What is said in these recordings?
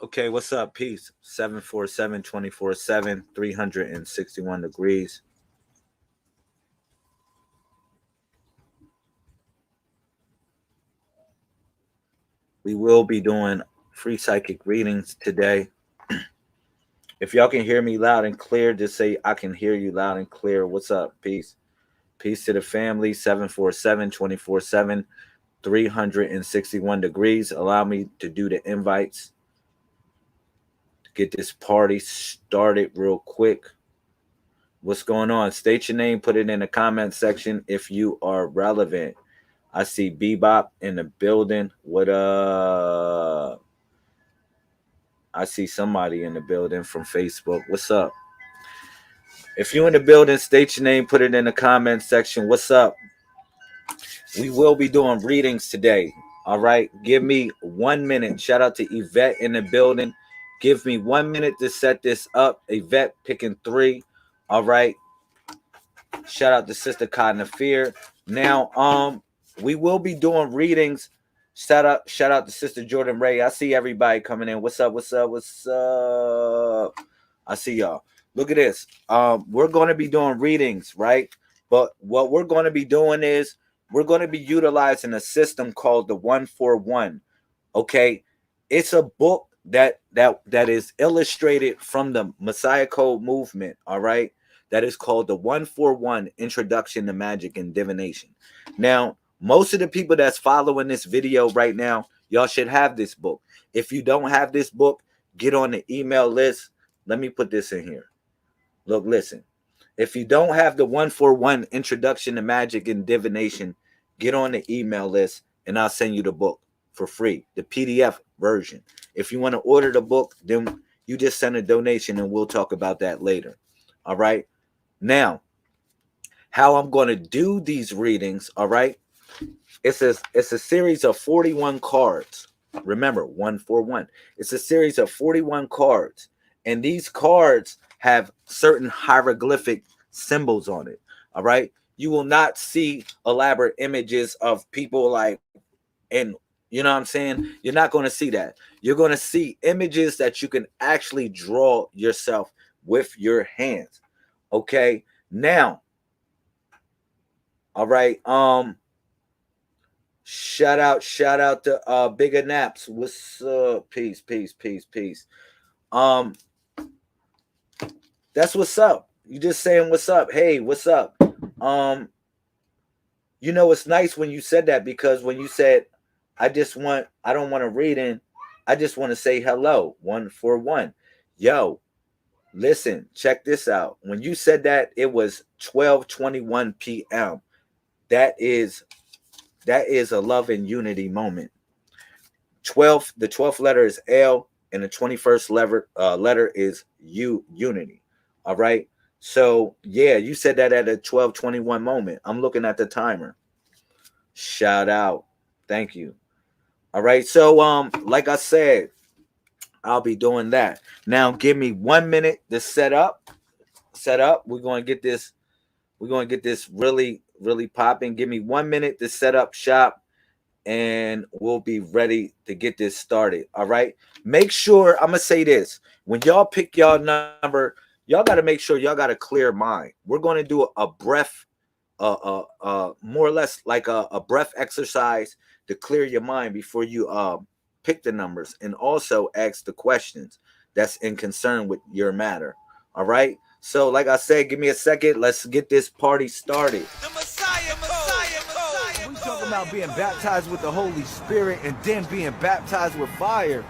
Okay, what's up? Peace. 747 24/7, 361 degrees. We will be doing free psychic readings today. If y'all can hear me loud and clear, just say I can hear you loud and clear. What's up? Peace. Peace to the family. 747 24/7, 361 degrees. Allow me to do the invites to get this party started real quick. What's going on? State your name, put it in the comment section if you are relevant. I see Bebop in the building. What I see somebody in the building from Facebook. What's up? If you're in the building, state your name, put it in the comment section. What's up? We will be doing readings today. All right. Give me 1 minute. Shout out to Yvette in the building. Give me 1 minute to set this up. Yvette picking 3. All right. Shout out to Sister Cotton Fear. Now, we will be doing readings. Shout out to Sister Jordan Ray. I see everybody coming in. What's up? What's up? What's up? I see y'all. Look at this. We're going to be doing readings, right? But what we're going to be doing is we're going to be utilizing a system called the 141. Okay, it's a book that is illustrated from the Messiah Code movement. All right, that is called the 141 Introduction to Magic and Divination. Now, most of the people that's following this video right now, y'all should have this book. If you don't have this book, get on the email list. Let me put this in here. Look, listen. If you don't have the 141 Introduction to Magic and Divination, get on the email list and I'll send you the book for free, the PDF version. If you want to order the book, then you just send a donation and we'll talk about that later. All right. Now, how I'm going to do these readings, all right? It's a series of 41 cards. Remember, 141. It's a series of 41 cards. And these cards have certain hieroglyphic symbols on it. All right. You will not see elaborate images of people like, and you know what I'm saying? You're not going to see that. You're going to see images that you can actually draw yourself with your hands. Okay. Now, all right. Shout out to Bigger Naps. What's up? Peace. That's what's up. You just saying what's up. Hey, what's up? It's nice when you said that, because when you said I don't want to read in, I just want to say hello. 141. Yo, listen, check this out. When you said that, it was 12:21 p.m. That is a love and unity moment. The 12th letter is L, and the 21st letter is U, unity. All right. So yeah, you said that at a 12:21 moment. I'm looking at the timer. Shout out. Thank you. All right. So like I said, I'll be doing that. Now give me 1 minute to set up. We're going to get this really, really popping. Give me 1 minute to set up shop and we'll be ready to get this started. All right. Make sure, I'm going to say this. When y'all pick y'all number, y'all got to make sure y'all got a clear mind. We're going to do a breath, more or less like a breath exercise to clear your mind before you pick the numbers, and also ask the questions that's in concern with your matter. All right. So like I said, give me a second. Let's get this party started. The Messiah. We talking about being baptized with the Holy Spirit and then being baptized with fire.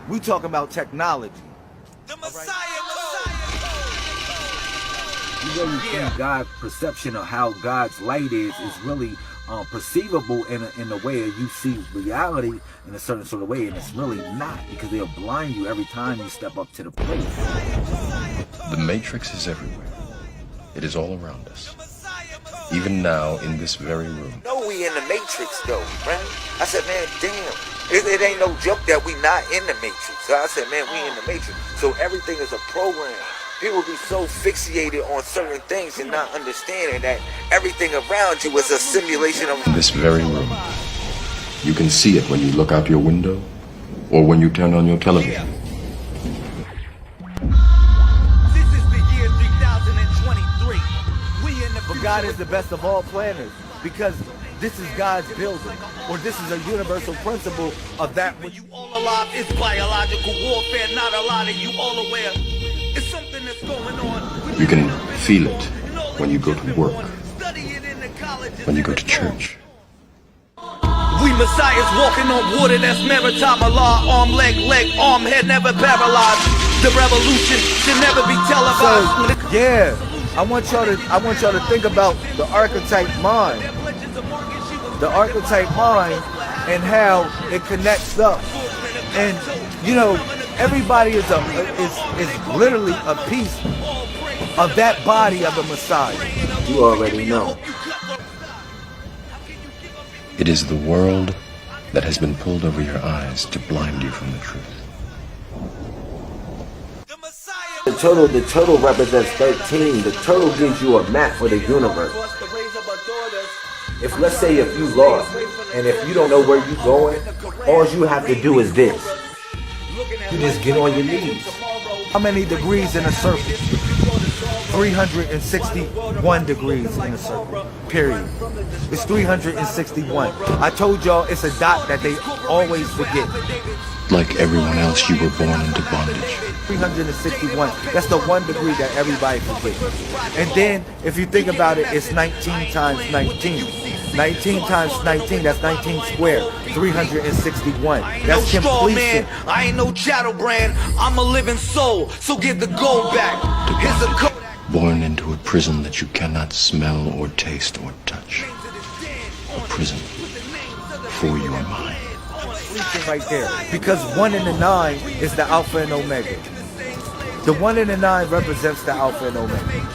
We talking about technology. The Messiah. You really think God's perception of how God's light is really perceivable in a way that you see reality in a certain sort of way, and it's really not, because they'll blind you every time you step up to the plate. The Matrix is everywhere. It is all around us. Even now, in this very room. No, we in the Matrix though, right? I said, man, damn. It ain't no joke that we not in the Matrix. So I said, man, we in the Matrix. So everything is a program. People be so fixated on certain things and not understanding that everything around you is a simulation of this very room. You can see it when you look out your window or when you turn on your television. God is the best of all planners, because this is God's building, or this is a universal principle of that which You all alive, it's biological warfare, not a lot of you all aware. It's something that's going on. You can feel it when you go to work, when you go to church. We messiahs walking on water that's maritime. Allah, arm, leg, arm, head, never paralyzed. The revolution should never be televised. So, yeah, I want y'all to think about the archetype mind. The archetype mind and how it connects up. And you know, everybody is literally a piece of that body of the Messiah. You already know. It is the world that has been pulled over your eyes to blind you from the truth. The turtle represents 13. The turtle gives you a map for the universe. If, let's say, if you lost, and if you don't know where you're going, all you have to do is this. You just get on your knees. How many degrees in a circle? 361 degrees in a circle, period. It's 361. I told y'all it's a dot that they always forget. Like everyone else, you were born into bondage. 361. That's the 1 degree that everybody forgets. And then, if you think about it, it's 19 times 19. 19 times 19, that's 19 square. 361. That's completion. I ain't no chattel brand. I'm a living soul, so give the gold back. Here's a code. Born into a prison that you cannot smell or taste or touch. A prison for your mind. Right there. Because 1 and the 9 is the Alpha and Omega. The 1 and the 9 represents the Alpha and Omega.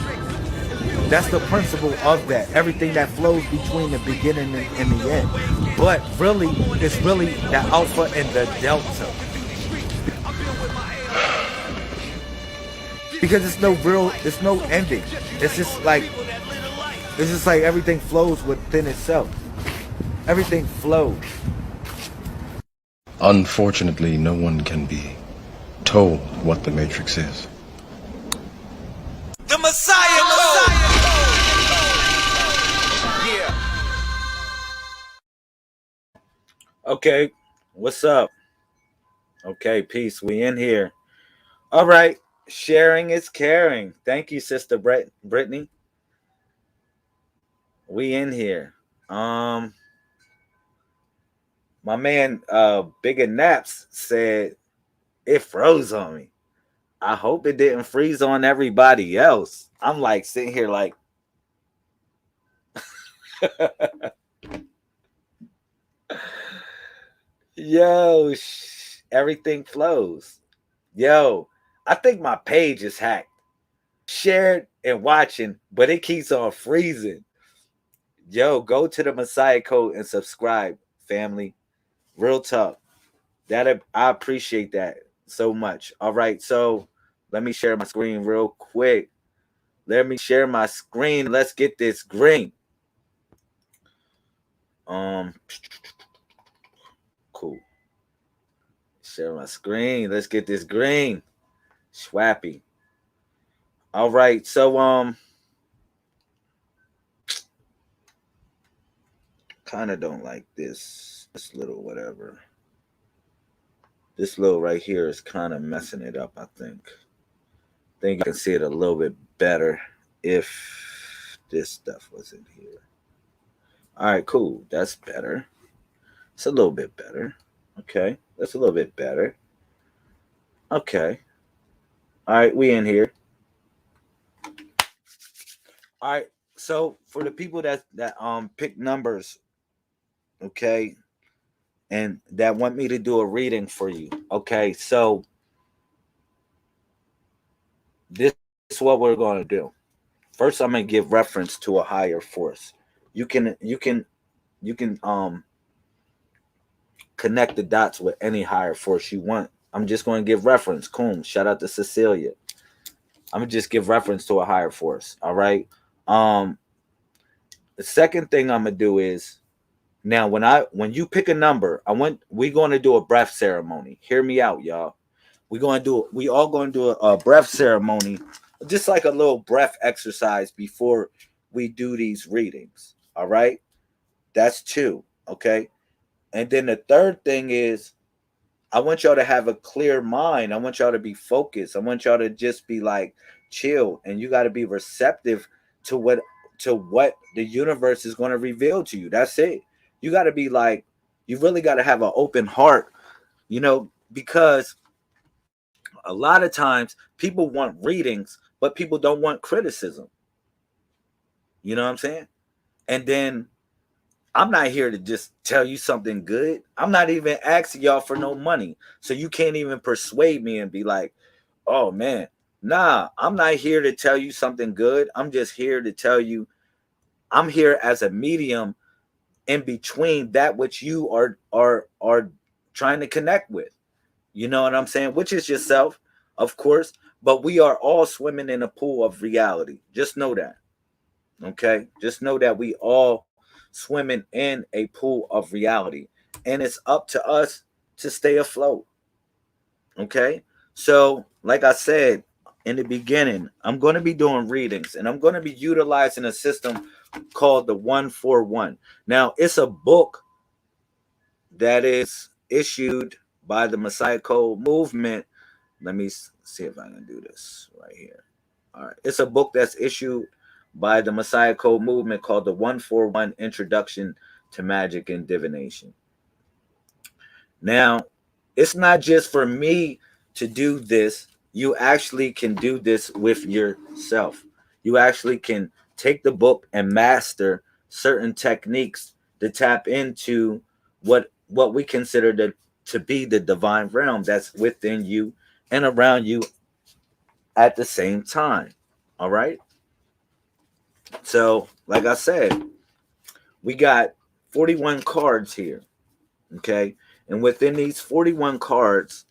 That's the principle of that. Everything that flows between the beginning and the end. But really, it's really the Alpha and the Delta. Because it's no ending. It's just like everything flows within itself. Everything flows. Unfortunately, no one can be told what the Matrix is. The Messiah code. Yeah. Okay, what's up? Okay, peace. We in here. All right, sharing is caring. Thank you, Sister Brittany. We in here. My man, Bigger Naps said it froze on me. I hope it didn't freeze on everybody else. I'm like sitting here like, yo, everything flows. Yo, I think my page is hacked. Shared and watching, but it keeps on freezing. Yo, go to the Messiah Code and subscribe, family. Real tough. I appreciate that so much. All right, so let me share my screen real quick. Let me share my screen. Let's get this green. Cool. Share my screen. Let's get this green. Swappy. All right, so kind of don't like this little whatever. This little right here is kind of messing it up, I think. I think I can see it a little bit better if this stuff was in here. All right, cool. That's better. It's a little bit better. Okay, that's a little bit better. Okay. All right, we in here. All right, so for the people that pick numbers, okay, and that want me to do a reading for you, okay, so this is what we're going to do. First, I'm going to give reference to a higher force. You can connect the dots with any higher force you want. I'm just going to give reference. Cool. Shout out to Cecilia. I'm going to just give reference to a higher force. All right. The second thing I'm going to do is, now when you pick a number, we're going to do a breath ceremony. Hear me out, y'all. We all going to do a breath ceremony, just like a little breath exercise before we do these readings. All right. That's two. Okay. And then the third thing is, I want y'all to have a clear mind. I want y'all to be focused. I want y'all to just be like chill, and you got to be receptive to what the universe is going to reveal to you. That's it. You got to be like, you really got to have an open heart, because a lot of times people want readings, but people don't want criticism. You know what I'm saying? And then I'm not here to just tell you something good. I'm not even asking y'all for no money. So you can't even persuade me and be like, oh man, nah, I'm not here to tell you something good. I'm just here to tell you, I'm here as a medium in between that which you are trying to connect with. You know what I'm saying? Which is yourself, of course, but we are all swimming in a pool of reality. Just know that. Okay? Just know that we all swimming in a pool of reality, and it's up to us to stay afloat. Okay? So, like I said in the beginning, I'm going to be doing readings, and I'm going to be utilizing a system called the 141. Now, it's a book that is issued by the Messiah Code movement. Let me see if I can do this right here. All right. It's a book that's issued by the Messiah Code movement called the 141 Introduction to Magic and Divination. Now, it's not just for me to do this. You actually can do this with yourself. You actually can take the book and master certain techniques to tap into what we consider to be the divine realm that's within you and around you at the same time. All right? So, like I said, we got 41 cards here. Okay? And within these 41 cards,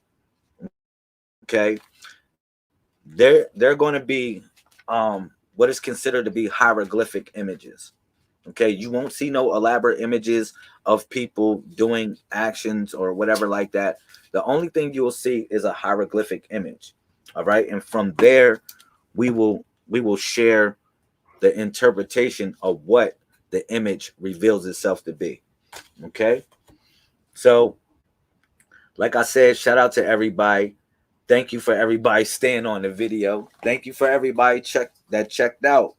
okay, they're going to be what is considered to be hieroglyphic images. Okay, you won't see no elaborate images of people doing actions or whatever like that. The only thing you will see is a hieroglyphic image. All right, and from there, we will share the interpretation of what the image reveals itself to be. Okay, so like I said, shout out to everybody. Thank you for everybody staying on the video. Thank you for everybody checked out,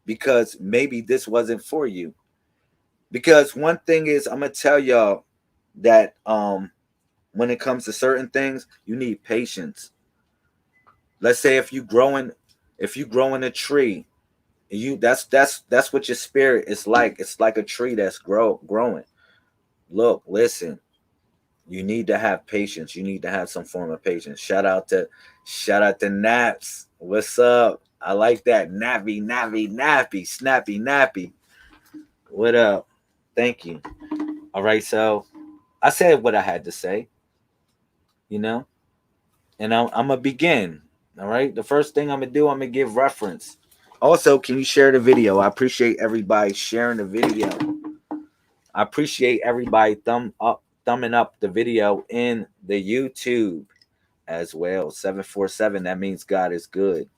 because maybe this wasn't for you. Because one thing is, I'm gonna tell y'all that when it comes to certain things, you need patience. Let's say if you growing a tree, that's what your spirit is like. It's like a tree that's growing. Look, listen. You need to have patience. You need to have some form of patience. Shout out to Naps. What's up? I like that. Nappy, snappy, nappy. What up? Thank you. All right, so I said what I had to say, and I'm gonna begin. All right. The first thing I'm gonna do, I'm gonna give reference. Also, can you share the video? I appreciate everybody sharing the video. I appreciate everybody thumbing up the video in the YouTube as well. 747. That means God is good.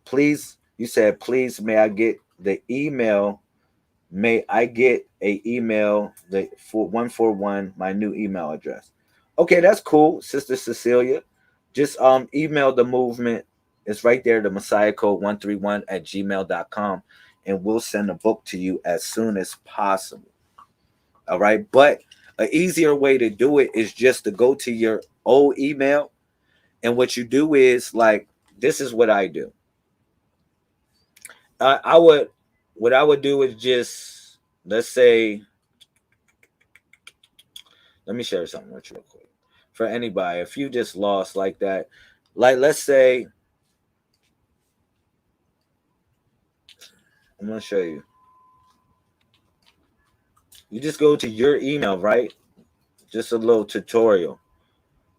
Please, you said, please, may I get the email? May I get a email for 141, my new email address? Okay, that's cool, Sister Cecilia. Just email the movement. It's right there, the Messiah Code 131@gmail.com, and we'll send a book to you as soon as possible. All right, but an easier way to do it is just to go to your old email, and what you do is, like, this is what I do. What I would do is just, let's say, let me share something with you real quick. For anybody, if you just lost like that, like, let's say, I'm going to show you. You just go to your email, right? Just a little tutorial.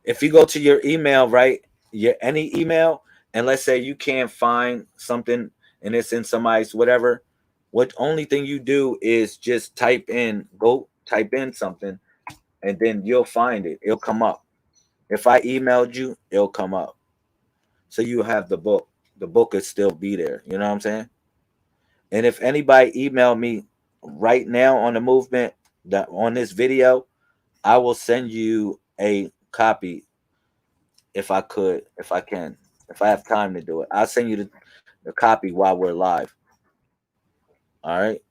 If you go to your email, right, any email, and let's say you can't find something and it's in somebody's whatever, what only thing you do is just type in something, and then you'll find it. It'll come up. If I emailed you, it'll come up. So you have the book. The book will still be there. You know what I'm saying? And if anybody email me right now on the movement, that on this video, I will send you a copy if I could, if I can, if I have time to do it. I'll send you the copy while we're live. All right.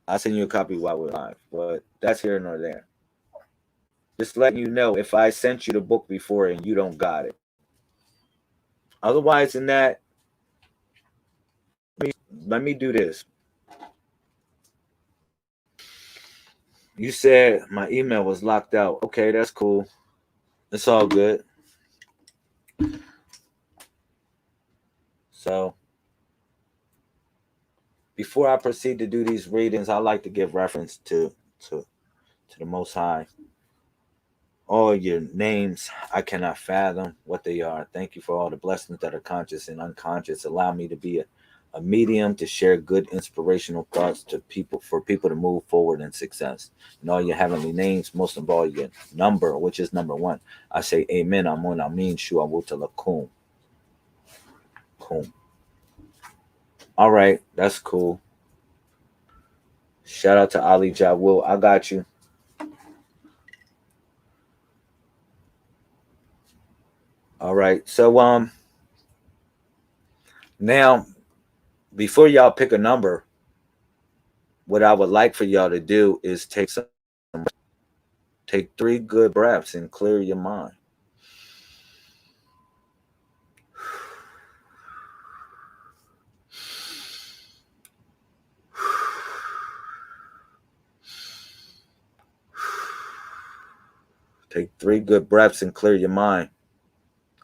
I'll send you a copy while we're live, but that's here nor there. Just letting you know if I sent you the book before and you don't got it. Otherwise than that, let me do this. You said my email was locked out. Okay, that's cool. It's all good. So before I proceed to do these readings, I like to give reference to the Most High. All your names, I cannot fathom what they are. Thank you for all the blessings that are conscious and unconscious. Allow me to be a medium to share good inspirational thoughts to people, for people to move forward in success. And all your heavenly names, most of all your number, which is number 1. I say amen, amun, amin, shu, awutalakum. Cool. All right, that's cool. Shout out to Ali Jawil. I got you. All right. So now before y'all pick a number, what I would like for y'all to do is take 3 good breaths and clear your mind. Take 3 good breaths and clear your mind.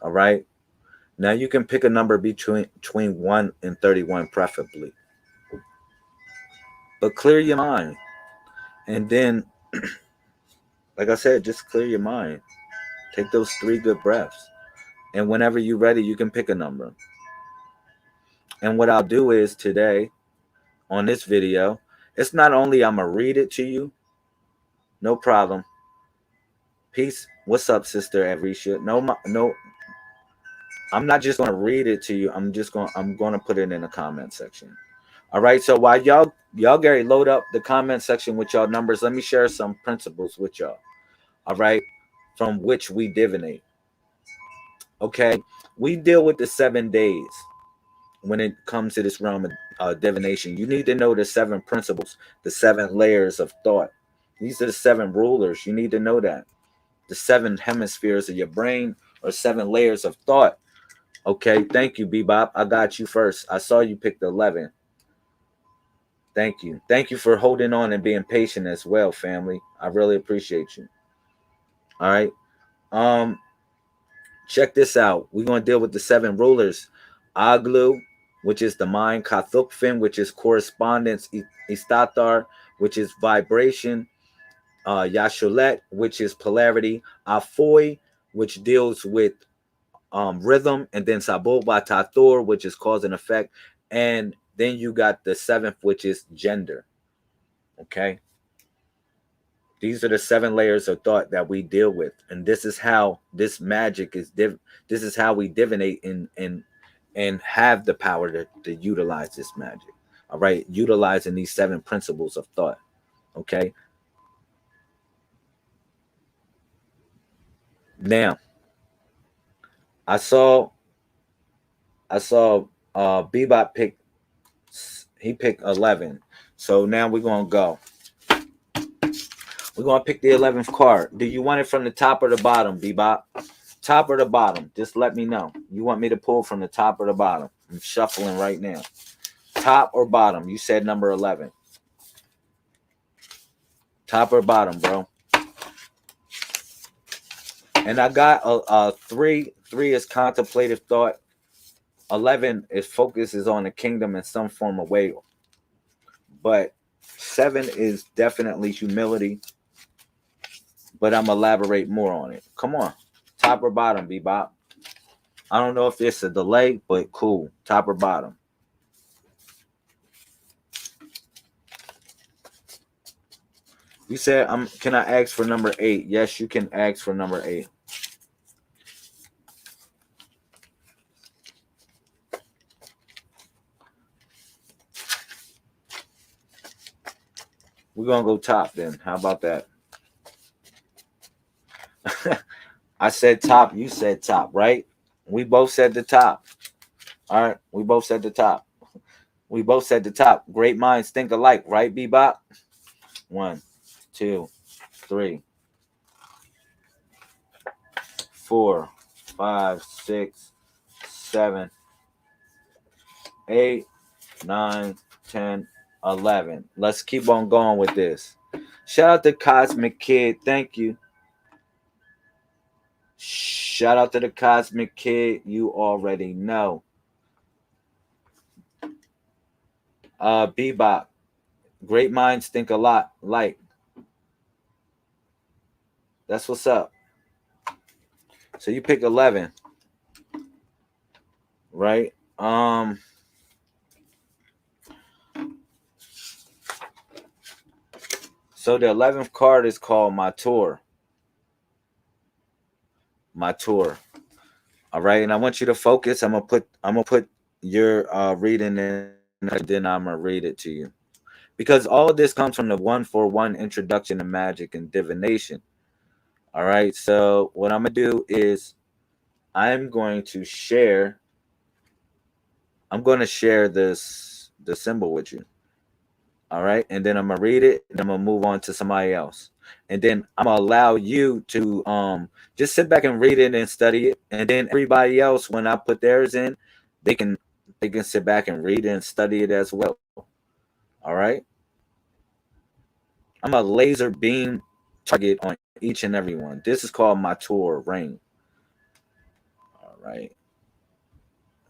All right. Now you can pick a number between 1 and 31, preferably. But clear your mind. And then, like I said, just clear your mind. Take those 3 good breaths. And whenever you're ready, you can pick a number. And what I'll do is today, on this video, it's not only I'm going to read it to you. No problem. Peace. What's up, Sister Arisha? No, I'm not just going to read it to you. I'm going to put it in the comment section. All right. So while y'all Gary load up the comment section with y'all numbers, let me share some principles with y'all. All right. From which we divinate. Okay. We deal with the 7 days when it comes to this realm of divination. You need to know the 7 principles, the 7 layers of thought. These are the 7 rulers. You need to know that. The 7 hemispheres of your brain, or 7 layers of thought. Okay, thank you, Bebop. I got you first. I saw you pick the 11. Thank you. Thank you for holding on and being patient as well, family. I really appreciate you. All right. Check this out. We're going to deal with the 7 rulers. Aglu, which is the mind. Kathukfin, which is correspondence. Istatar, which is vibration. Yashulet, which is polarity. Afoy, which deals with rhythm. And then Saboba Tathor, which is cause and effect. And then you got the 7th, which is gender. Okay. These are the 7 layers of thought that we deal with. And this is how this magic is. This is how we divinate and have the power to utilize this magic. All right. Utilizing these 7 principles of thought. Okay. Now, I saw Bebop pick. He picked 11. So now we're gonna go. We're gonna pick the 11th card. Do you want it from the top or the bottom, Bebop? Top or the bottom? Just let me know. You want me to pull from the top or the bottom? I'm shuffling right now. Top or bottom? You said number 11. Top or bottom, bro? And I got a 3. 3 is contemplative thought. 11 is focuses on the kingdom in some form of way. But 7 is definitely humility. But I'm going to elaborate more on it. Come on. Top or bottom, Bebop? I don't know if it's a delay, but cool. Top or bottom? You said, can I ask for number 8? Yes, you can ask for number 8. We're gonna go top then. How about that? I said top, you said top, right? We both said the top. All right, we both said the top. We both said the top. Great minds think alike, right, Bebop? 1, 2, 3, 4, 5, 6, 7, 8, 9, 10, 11. Let's keep on going with this. Shout out to Cosmic Kid. Thank you. Shout out to the Cosmic Kid. You already know. Bebop. Great minds think a lot alike. That's what's up. So you pick 11. Right? So the 11th card is called My Tour. My Tour. All right, and I want you to focus. I'm gonna put your reading in, and then I'm gonna read it to you, because all of this comes from the 141 Introduction to Magic and Divination. All right, so what I'm gonna do is I'm going to share the symbol with you. All right, and then I'm gonna read it, and I'm gonna move on to somebody else, and then I'm gonna allow you to just sit back and read it and study it, and then everybody else, when I put theirs in, they can sit back and read it and study it as well. All right, I'm a laser beam target on each and every one. This is called My Tour Ring. All right,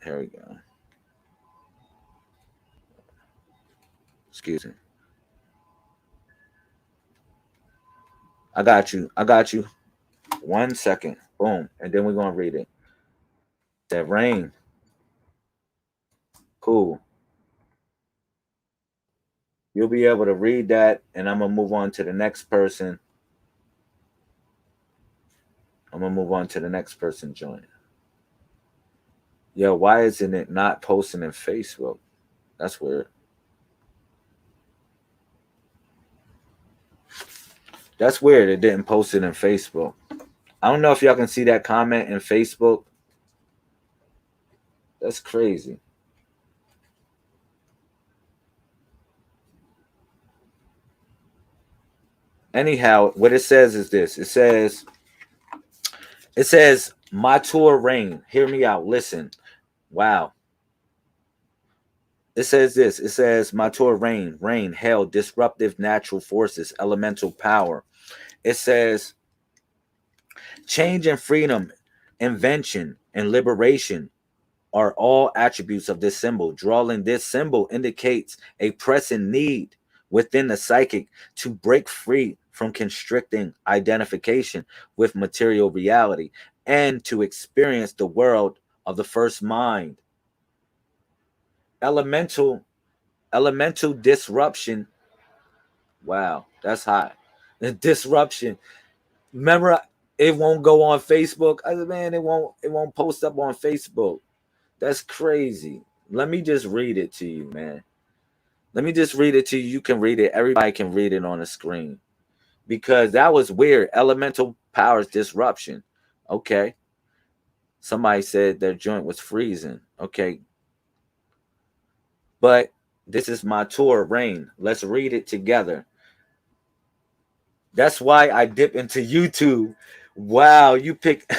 here we go. Excuse me. I got you. 1 second. Boom. And then we're going to read it. That rain. Cool. You'll be able to read that, and I'm going to move on to the next person. Join. Yo, why isn't it not posting in Facebook? That's weird. That's weird. It didn't post it in Facebook. I don't know if y'all can see that comment in Facebook. That's crazy. Anyhow, what it says is this. It says, My Tour Rain. Hear me out. Listen. Wow. It says this. It says, My Tour Rain. Rain, hell, disruptive natural forces, elemental power. It says, change and freedom, invention and liberation are all attributes of this symbol. Drawing this symbol indicates a pressing need within the psychic to break free from constricting identification with material reality and to experience the world of the first mind. Elemental disruption. Wow, that's hot. The disruption. Remember, it won't go on Facebook. I said, man, it won't post up on Facebook. That's crazy. Let me just read it to you, man. Let me just read it to you. You can read it. Everybody can read it on the screen. Because that was weird. Elemental powers disruption. Okay. Somebody said their joint was freezing. Okay. But this is My Tour Rain. Let's read it together. That's why I dip into YouTube. Wow, you pick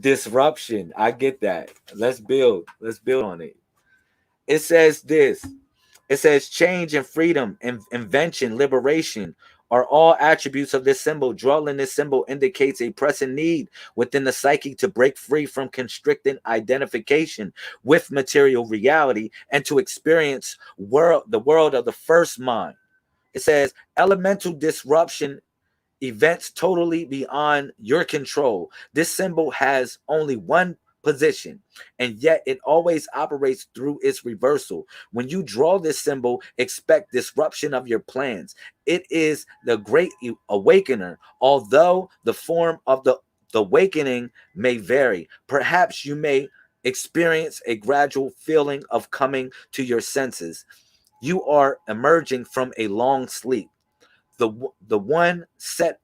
disruption. I get that. Let's build on it. It says this. It says change and freedom and invention, liberation are all attributes of this symbol. Drawing this symbol indicates a pressing need within the psyche to break free from constricting identification with material reality and to experience the world of the first mind. It says elemental disruption, events totally beyond your control. This symbol has only one position, and yet it always operates through its reversal. When you draw this symbol, expect disruption of your plans. It is the great awakener, although the form of the awakening may vary. Perhaps you may experience a gradual feeling of coming to your senses. You are emerging from a long sleep. The one set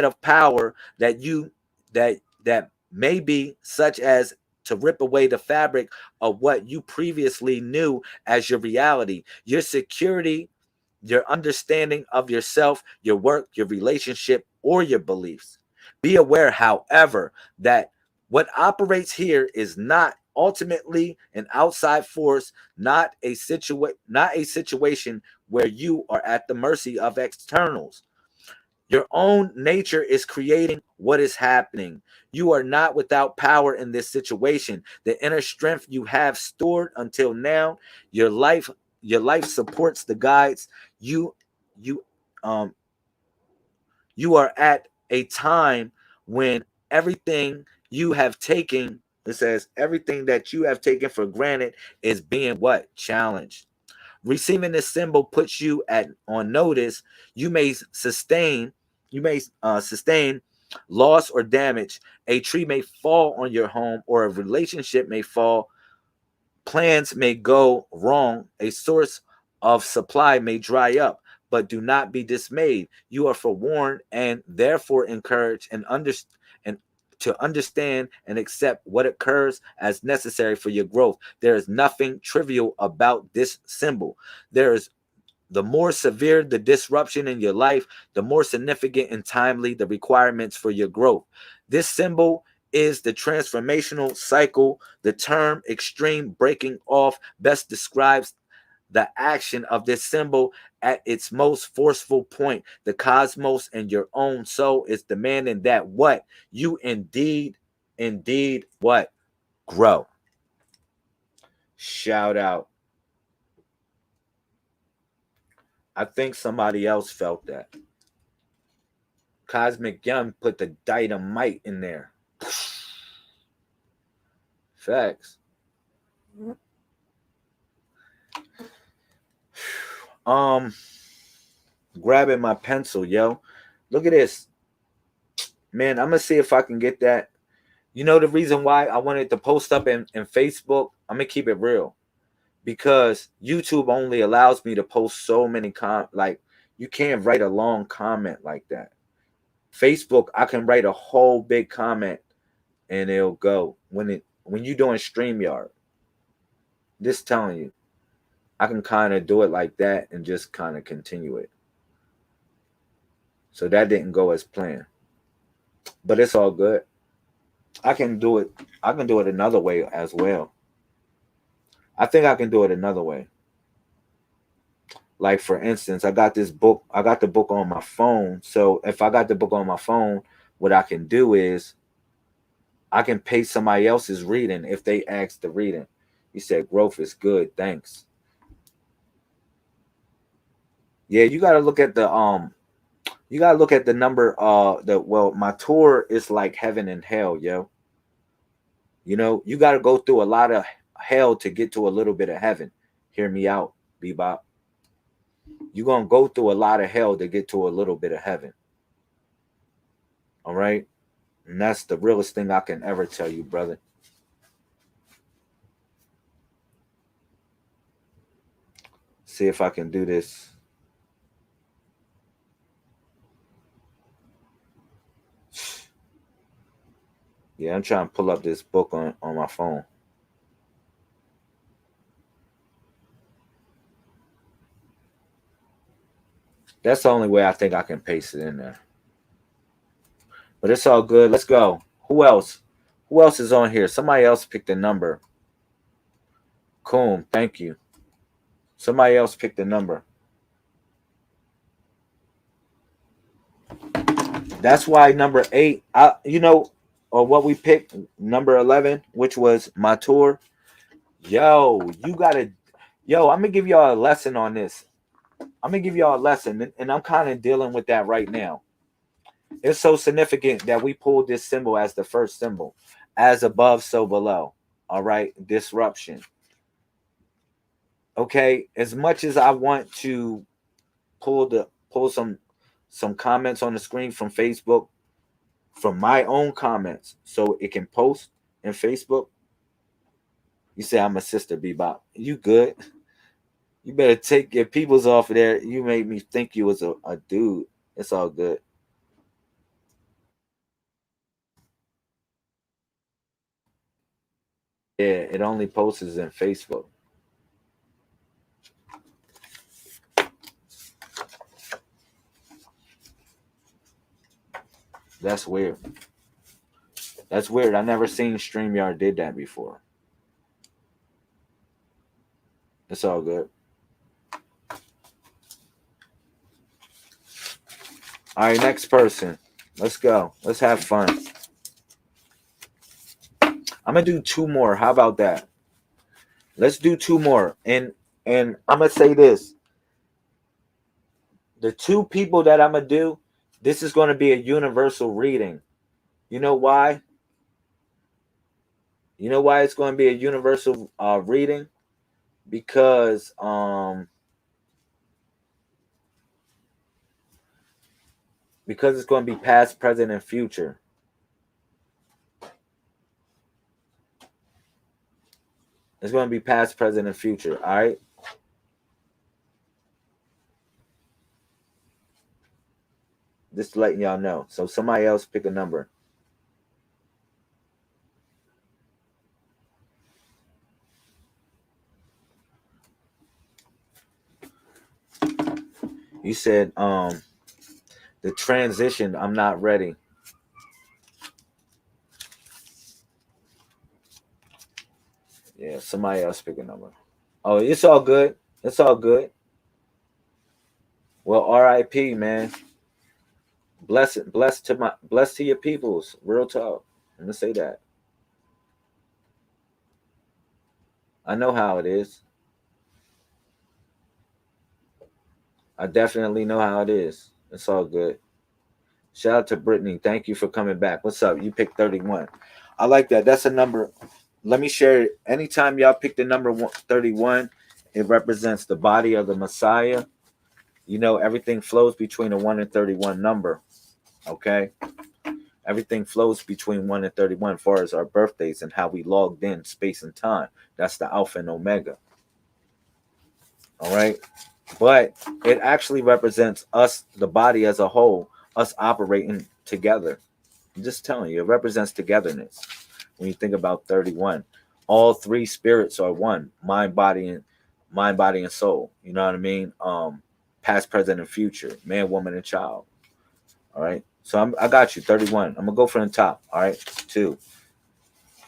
of power that you that may be such as to rip away the fabric of what you previously knew as your reality, your security, your understanding of yourself, your work, your relationship, or your beliefs. Be aware, however, that what operates here is not ultimately an outside force, not a situation where you are at the mercy of externals. Your own nature is creating what is happening. You are not without power in this situation. The inner strength you have stored until now, your life, your life supports the guides. You, you, um, you are at a time when everything you have taken, it says everything that you have taken for granted is being what? Challenged. Receiving this symbol puts you at on notice. You may sustain, sustain loss or damage. A tree may fall on your home, or a relationship may fall. Plans may go wrong. A source of supply may dry up. But do not be dismayed. You are forewarned and therefore encouraged and to understand and accept what occurs as necessary for your growth. There is nothing trivial about this symbol. There is The more severe the disruption in your life, the more significant and timely the requirements for your growth. This symbol is the transformational cycle. The term extreme breaking off best describes the action of this symbol at its most forceful point. The cosmos and your own soul is demanding that what you indeed what grow. Shout out. I think somebody else felt that. Cosmic Young put the dynamite in there. Facts. Grabbing my pencil, yo. Look at this. Man, I'm gonna see if I can get that. You know the reason why I wanted to post up in Facebook? I'm gonna keep it real. Because YouTube only allows me to post so many like you can't write a long comment like that. Facebook, I can write a whole big comment and it'll go. When you're doing StreamYard, just telling you, I can kind of do it like that and just kind of continue it. So that didn't go as planned. But it's all good. I can do it another way as well. I think I can do it another way. Like for instance, I got the book on my phone. So if I got the book on my phone, what I can do is I can pay somebody else's reading if they ask the reading. He said growth is good, thanks. Yeah, you gotta look at the number my tour is like heaven and hell, yo. You know, you gotta go through a lot of hell to get to a little bit of heaven. Hear me out, Bebop. You're going to go through a lot of hell to get to a little bit of heaven. All right? And that's the realest thing I can ever tell you, brother. See if I can do this. Yeah, I'm trying to pull up this book on my phone. That's the only way I think I can paste it in there. But it's all good. Let's go. Who else? Who else is on here? Somebody else picked a number. Cool. Thank you. Somebody else picked a number. That's why number 8, or what we picked, number 11, which was my tour. Yo, I'm going to give y'all a lesson on this. I'm going to give y'all a lesson, and I'm kind of dealing with that right now. It's so significant that we pulled this symbol as the first symbol. As above, so below. All right? Disruption. Okay? As much as I want to pull some comments on the screen from Facebook, from my own comments, so it can post in Facebook. You say I'm a sister, Bebop. You good? You better take your peoples off of there. You made me think you was a dude. It's all good. Yeah, it only posts in Facebook. That's weird. That's weird. I never seen StreamYard did that before. It's all good. All right, next person. Let's go. Let's have fun. I'm gonna do two more. How about that? Let's do two more. And I'm gonna say this. The two people that I'm gonna do, this is gonna be a universal reading. You know why? You know why it's gonna be a universal reading? Because it's going to be past, present, and future. It's going to be past, present, and future. All right. Just letting y'all know. So somebody else pick a number. You said the transition, I'm not ready. Yeah, somebody else pick a number. Oh, it's all good. It's all good. Well, R.I.P. man. Bless to your peoples. Real talk. I'm gonna say that. I know how it is. I definitely know how it is. It's all good. Shout out to Brittany. Thank you for coming back. What's up? You picked 31. I like that. That's a number. Let me share it. Anytime y'all pick the number 31, it represents the body of the Messiah. You know, everything flows between a 1 and 31 number. Okay? Everything flows between 1 and 31 as far as our birthdays and how we logged in space and time. That's the Alpha and Omega. All right? But it actually represents us, the body as a whole, us operating together. I'm just telling you, it represents togetherness. When you think about 31, all three spirits are one: mind, body, and soul. You know what I mean? Past, present, and future, man, woman, and child. All right. So I got you. 31. I'm gonna go from the top. All right. 2,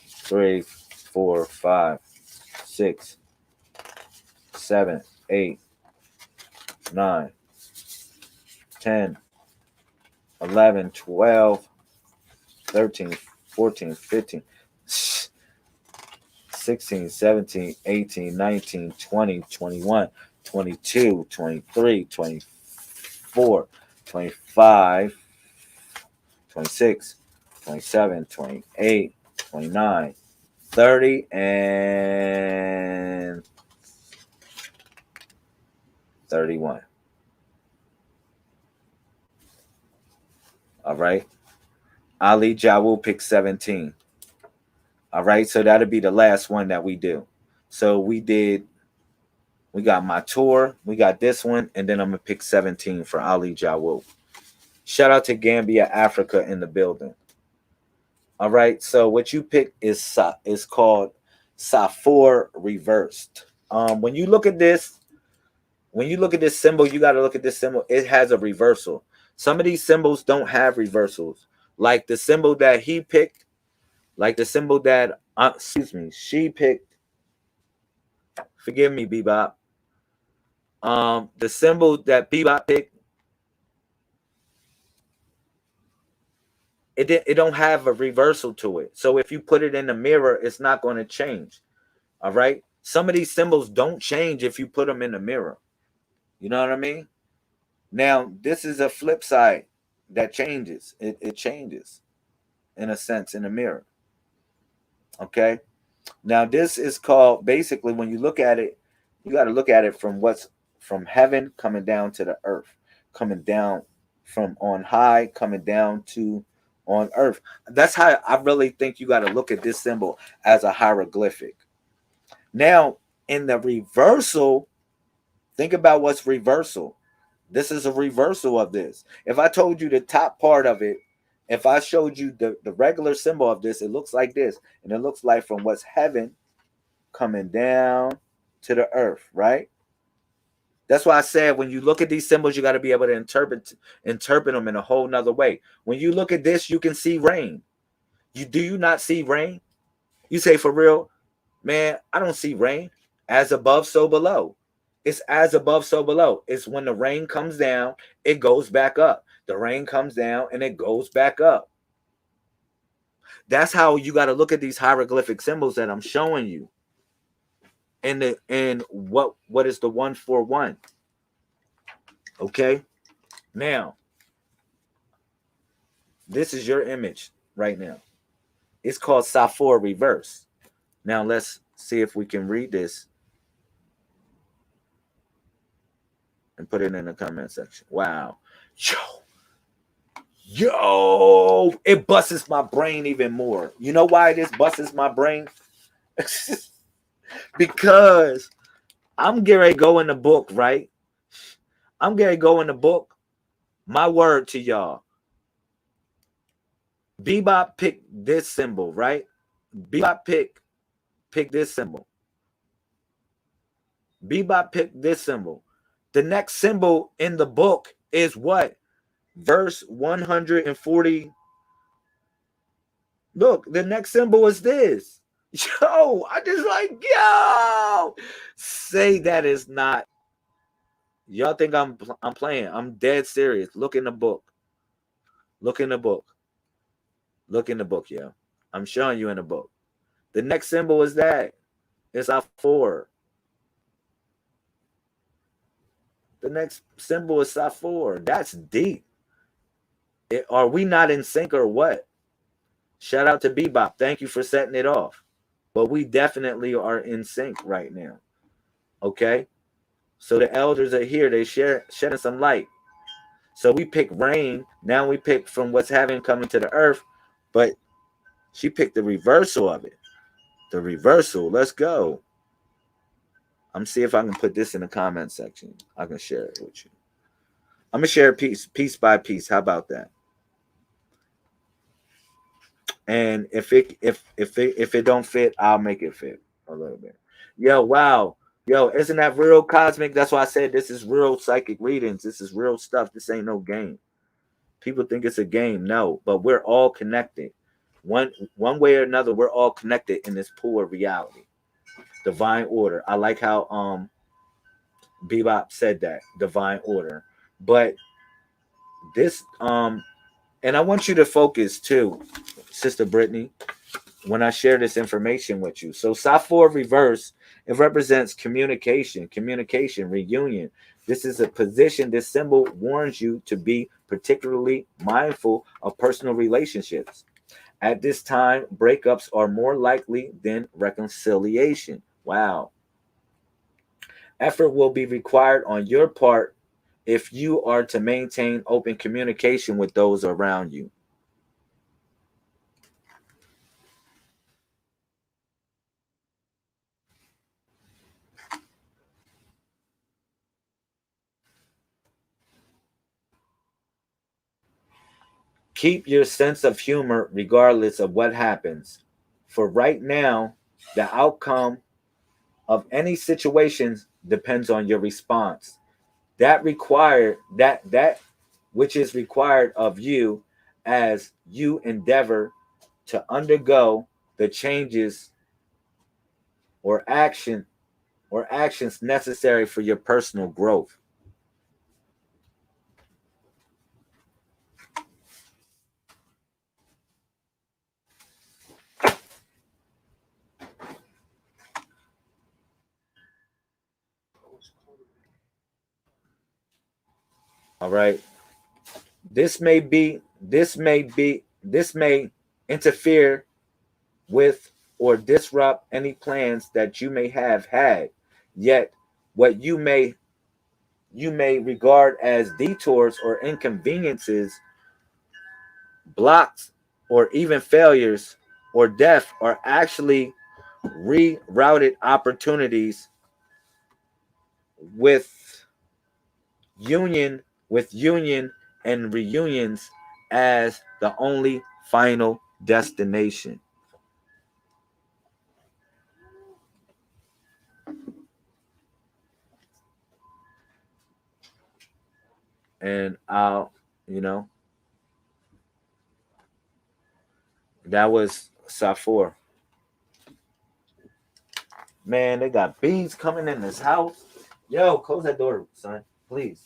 3, 4, 5, 6, 7, 8, 9, 10, 11, 12, 13, 14, 15, 16, 17, 18, 19, 20, 21, 22, 23, 24, 25, 26, 27, 28, 29, 30, and 31. All right. Ali Jawu picked 17. All right. So that'll be the last one that we do. So we got my tour, we got this one, and then I'm going to pick 17 for Ali Jawu. Shout out to Gambia, Africa in the building. All right. So what you pick is called Safor reversed. When you look at this symbol, you got to look at this symbol. It has a reversal. Some of these symbols don't have reversals. Like the symbol that he picked, like the symbol that, she picked. Forgive me, Bebop. The symbol that Bebop picked, it don't have a reversal to it. So if you put it in the mirror, it's not going to change. All right. Some of these symbols don't change if you put them in the mirror. You know what I mean? Now, this is a flip side that changes. It changes in a sense in the mirror. Okay. Now, this is called, basically, when you look at it, you got to look at it from heaven coming down to the earth, coming down from on high, coming down to on earth. That's how I really think you got to look at this symbol as a hieroglyphic. Now, in the reversal, Think about what's reversal. This is a reversal of this. If I told you the top part of it, if I showed you the regular symbol of this, it looks like this. And it looks like from what's heaven coming down to the earth, right? That's why I said when you look at these symbols, you got to be able to interpret them in a whole nother way. When you look at this, you can see rain. Do you not see rain? You say, for real, man, I don't see rain. As above, so below. It's as above, so below. It's when the rain comes down, it goes back up. The rain comes down and it goes back up. That's how you got to look at these hieroglyphic symbols that I'm showing you. And what is the 141? Okay. Now, this is your image right now. It's called Safor reverse. Now let's see if we can read this and put it in the comment section. Wow. Yo, it busts my brain even more. You know why this busts my brain? Because I'm getting ready to go in the book, right? I'm getting ready to go in the book. My word to y'all. Bebop picked this symbol, right? Bebop pick this symbol. Bebop picked this symbol. The next symbol in the book is what? Verse 140. Look, the next symbol is this. Yo, I just like, yo, say that is not. Y'all think I'm playing. I'm dead serious. Look in the book. Look in the book. Look in the book, yo. I'm showing you in the book. The next symbol is that. It's our 4. The next symbol is Safor. That's deep. Are we not in sync or what? Shout out to Bebop. Thank you for setting it off. But we definitely are in sync right now. Okay? So the elders are here. They shedding some light. So we pick rain. Now we pick from what's heaven coming to the earth. But she picked the reversal of it. The reversal. Let's go. I'm see if I can put this in the comment section. I can share it with you. I'm gonna share piece by piece. How about that? And if it don't fit, I'll make it fit a little bit. Yo, wow. Yo, isn't that real cosmic? That's why I said this is real psychic readings. This is real stuff. This ain't no game. People think it's a game. No, but we're all connected. One way or another, we're all connected in this pool of reality. Divine order. I like how Bebop said that. Divine order. But this and I want you to focus too, Sister Brittany, when I share this information with you. So Safor reverse, it represents communication, reunion. This is a position. This symbol warns you to be particularly mindful of personal relationships. At this time, breakups are more likely than reconciliation. Wow. Effort will be required on your part if you are to maintain open communication with those around you. Keep your sense of humor regardless of what happens. For right now, the outcome of any situation depends on your response. That which is required of you as you endeavor to undergo the changes or actions necessary for your personal growth. All right. This may interfere with or disrupt any plans that you may have had. Yet what you may regard as detours or inconveniences, blocks, or even failures or death are actually rerouted opportunities with union and reunions as the only final destination. And that was Safor. Man, they got bees coming in this house. Yo, close that door, son, please.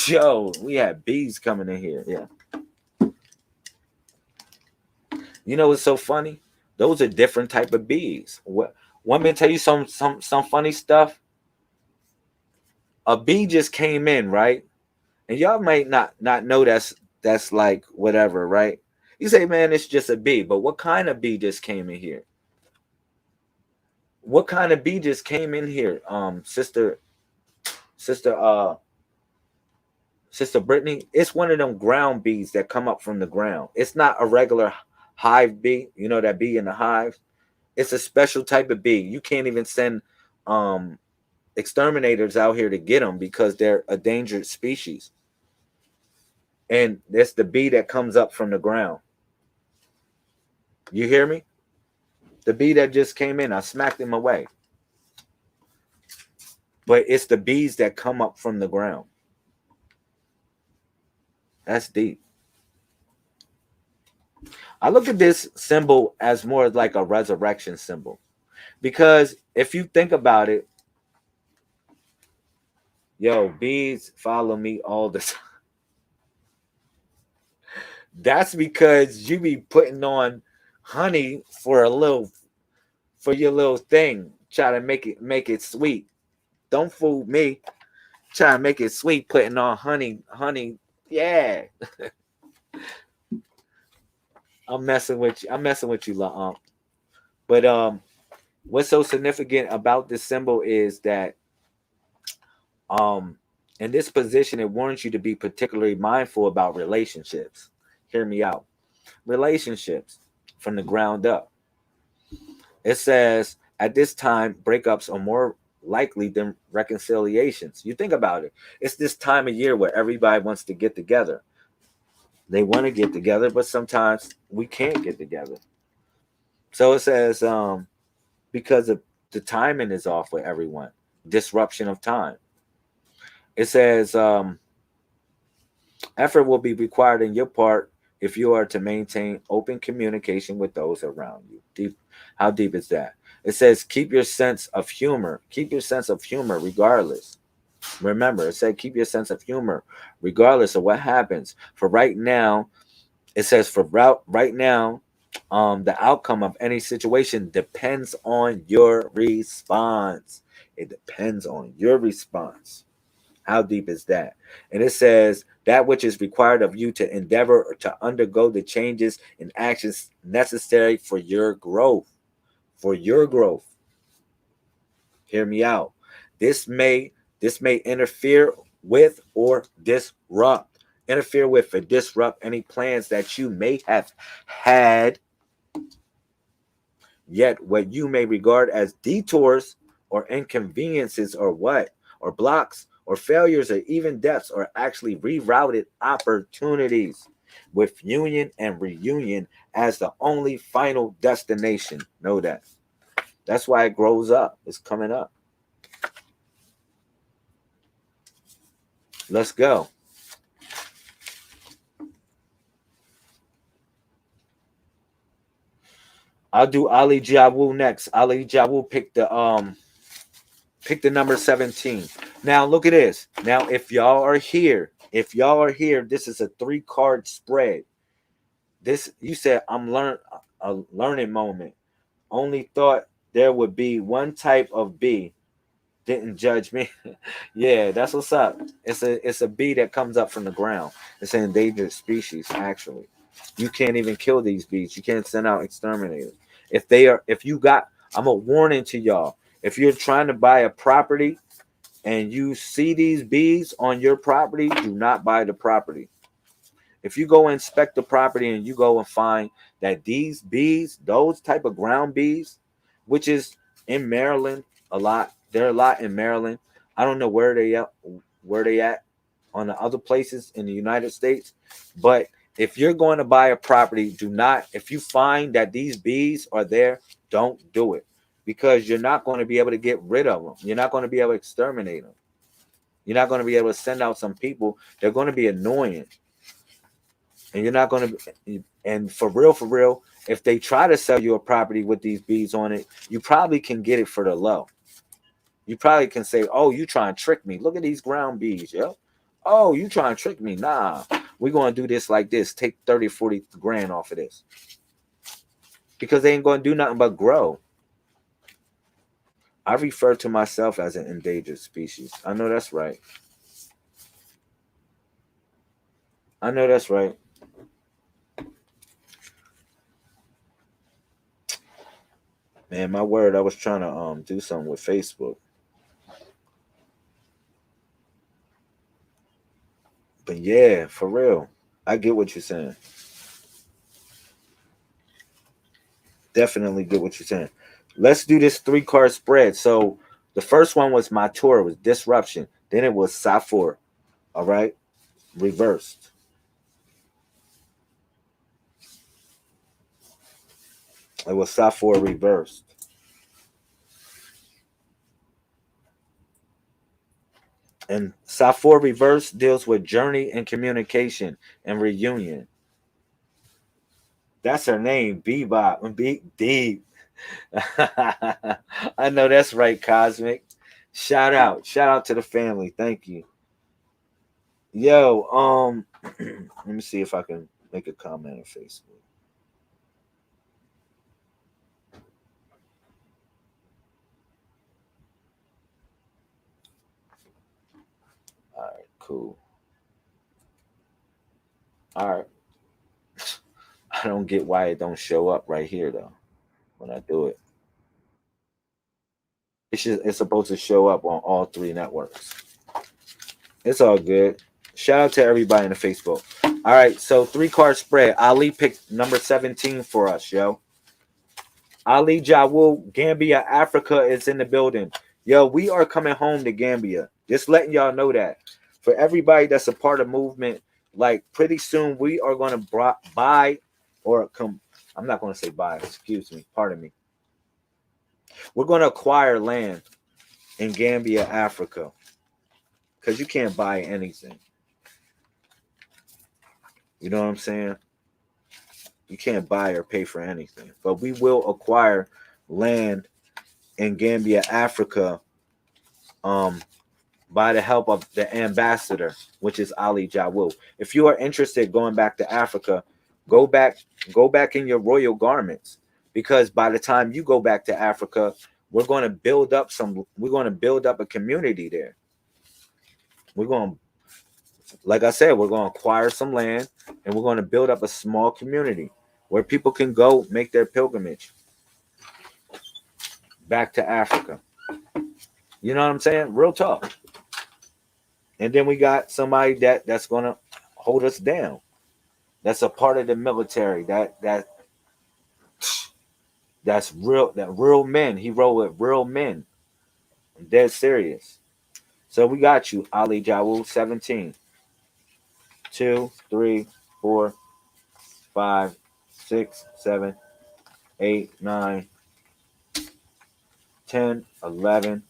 Yo, we had bees coming in here. Yeah. You know what's so funny? Those are different type of bees. Want me to tell you some funny stuff? A bee just came in, right? And y'all might not know that's like whatever, right? You say, man, it's just a bee, but what kind of bee just came in here? What kind of bee just came in here? Sister Brittany, it's one of them ground bees that come up from the ground. It's not a regular hive bee, you know, that bee in the hive. It's a special type of bee. You can't even send exterminators out here to get them because they're a dangerous species. And it's the bee that comes up from the ground. You hear me? The bee that just came in, I smacked him away. But it's the bees that come up from the ground. That's deep. I look at this symbol as more like a resurrection symbol. Because if you think about it, yo, bees follow me all the time. That's because you be putting on honey for your little thing. Try to make it sweet. Don't fool me. Try to make it sweet, putting on honey. Yeah. I'm messing with you, La. But what's so significant about this symbol is that in this position, it warns you to be particularly mindful about relationships. Hear me out. Relationships from the ground up. It says at this time, breakups are more likely than reconciliations. You think about it. It's this time of year where everybody wants to get together. They want to get together, but sometimes we can't get together. So it says because the timing is off with everyone. Disruption of time. It says effort will be required in your part if you are to maintain open communication with those around you. Deep. How deep is that? It says keep your sense of humor. Keep your sense of humor regardless. Remember, it said keep your sense of humor regardless of what happens. For right now, it says for right now, the outcome of any situation depends on your response. It depends on your response. How deep is that? And it says that which is required of you to endeavor to undergo the changes and actions necessary for your growth. For your growth. Hear me out. This may interfere with or disrupt. Interfere with or disrupt any plans that you may have had. Yet what you may regard as detours or inconveniences or blocks or failures or even deaths are actually rerouted opportunities with union and reunion as the only final destination. Know that. That's why it grows up. It's coming up. Let's go. I'll do Ali Jawu next. Ali Jawu picked the number 17. Now look at this. Now if y'all are here, this is a 3-card spread. This, you said a learning moment. Only thought there would be one type of bee. Didn't judge me. Yeah, that's what's up. It's a bee that comes up from the ground. It's an endangered species, actually. You can't even kill these bees. You can't send out exterminators. I'm a warning to y'all. If you're trying to buy a property and you see these bees on your property, do not buy the property. If you go inspect the property and you go and find that these bees, those type of ground bees, which is in Maryland a lot, they're a lot in Maryland. I don't know where they at on the other places in the United States, but if you're going to buy a property, do not, if you find that these bees are there, don't do it, because you're not going to be able to get rid of them. You're not going to be able to exterminate them. You're not going to be able to send out some people. They're going to be annoying. And you're not going to, and for real, if they try to sell you a property with these bees on it, you probably can get it for the low. You probably can say, oh, you trying to trick me. Look at these ground bees, yo. Oh, you trying to trick me. Nah, we're going to do this like this. Take 30, 40 grand off of this. Because they ain't going to do nothing but grow. I refer to myself as an endangered species. I know that's right. I know that's right. Man, my word, I was trying to do something with Facebook. But yeah, for real. I get what you're saying. Definitely get what you're saying. Let's do this 3-card spread. So the first one was my tour, was Disruption. Then it was Safor. All right. Reversed. It was Safor reversed. And Safor reverse deals with journey and communication and reunion. That's her name, Bebop. Big Deep. I know that's right, Cosmic. Shout out to the family. Thank you. Yo, let me see if I can make a comment on Facebook. All right, cool. All right. I don't get why it don't show up right here though when I do it. It's supposed to show up on all 3 networks. It's all good. Shout out to everybody in the Facebook. All right, so 3-card spread. Ali picked number 17 for us, yo. Ali Jawu, Gambia, Africa is in the building. Yo, we are coming home to Gambia. Just letting y'all know that. For everybody that's a part of movement, like pretty soon we are going to buy or come. I'm not going to say buy. Excuse me. Pardon me. We're going to acquire land in Gambia, Africa, because you can't buy anything. You know what I'm saying? You can't buy or pay for anything. But we will acquire land in Gambia, Africa, by the help of the ambassador, which is Ali Jawu. If you are interested going back to Africa, go back in your royal garments, because by the time you go back to Africa, we're going to build up a community there. We're going to, like I said, we're going to acquire some land and we're going to build up a small community where people can go make their pilgrimage back to Africa. You know what I'm saying? Real talk. And then we got somebody that's going to hold us down. That's a part of the military. That's real. That real men. He rolled with real men. I'm dead serious. So we got you, Ali Jawu, 17. 2, 3, 4, 5, 6, 7, 8, 9, 10, 11,